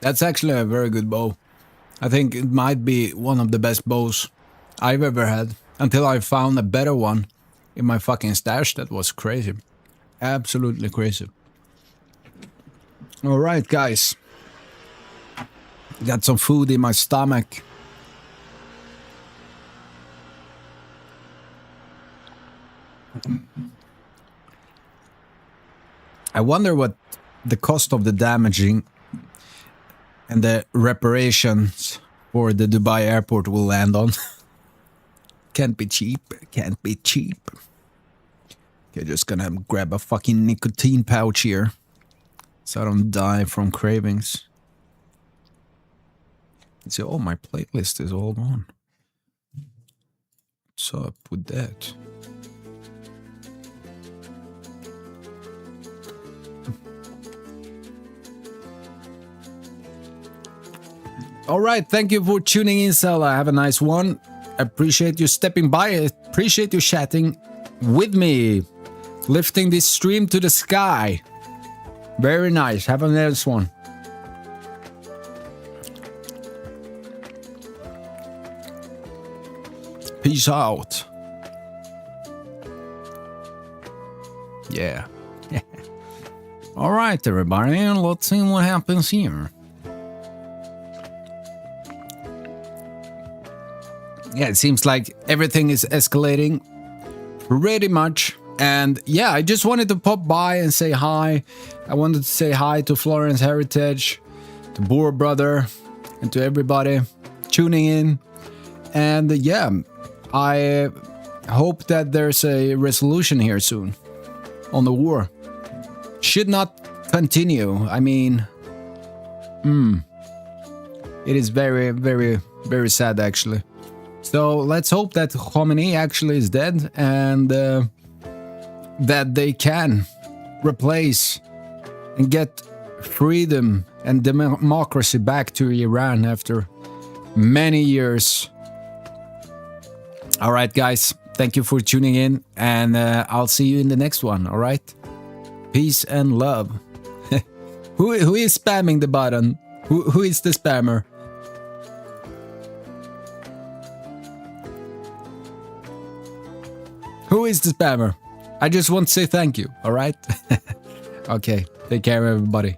Speaker 1: That's actually a very good bow. I think it might be one of the best bows I've ever had. Until I found a better one in my fucking stash. That was crazy. Absolutely crazy. Alright, guys. Got some food in my stomach. I wonder what the cost of the damaging and the reparations for the Dubai airport will land on. Can't be cheap. Can't be cheap. Okay, just gonna grab a fucking nicotine pouch here so I don't die from cravings. See, oh, my playlist is all gone. What's up with that? All right, thank you for tuning in, Sela. Have a nice one. Appreciate you stepping by. Appreciate you chatting with me, lifting this stream to the sky. Very nice. Have a nice one. Peace out. Yeah. All right, everybody. Let's see what happens here. Yeah, it seems like everything is escalating pretty much. And yeah, I just wanted to pop by and say hi. I wanted to say hi to Florence Heritage, to Boer Brother, and to everybody tuning in. And yeah, I hope that there's a resolution here soon on the war. Should not continue. I mean, it is very, very, very sad actually. So let's hope that Khamenei actually is dead and that they can replace and get freedom and democracy back to Iran after many years. All right, guys. Thank you for tuning in, and I'll see you in the next one. All right. Peace and love. Who is spamming the button? Who is the spammer? Who is the spammer? I just want to say thank you. All right. Okay. Take care, everybody.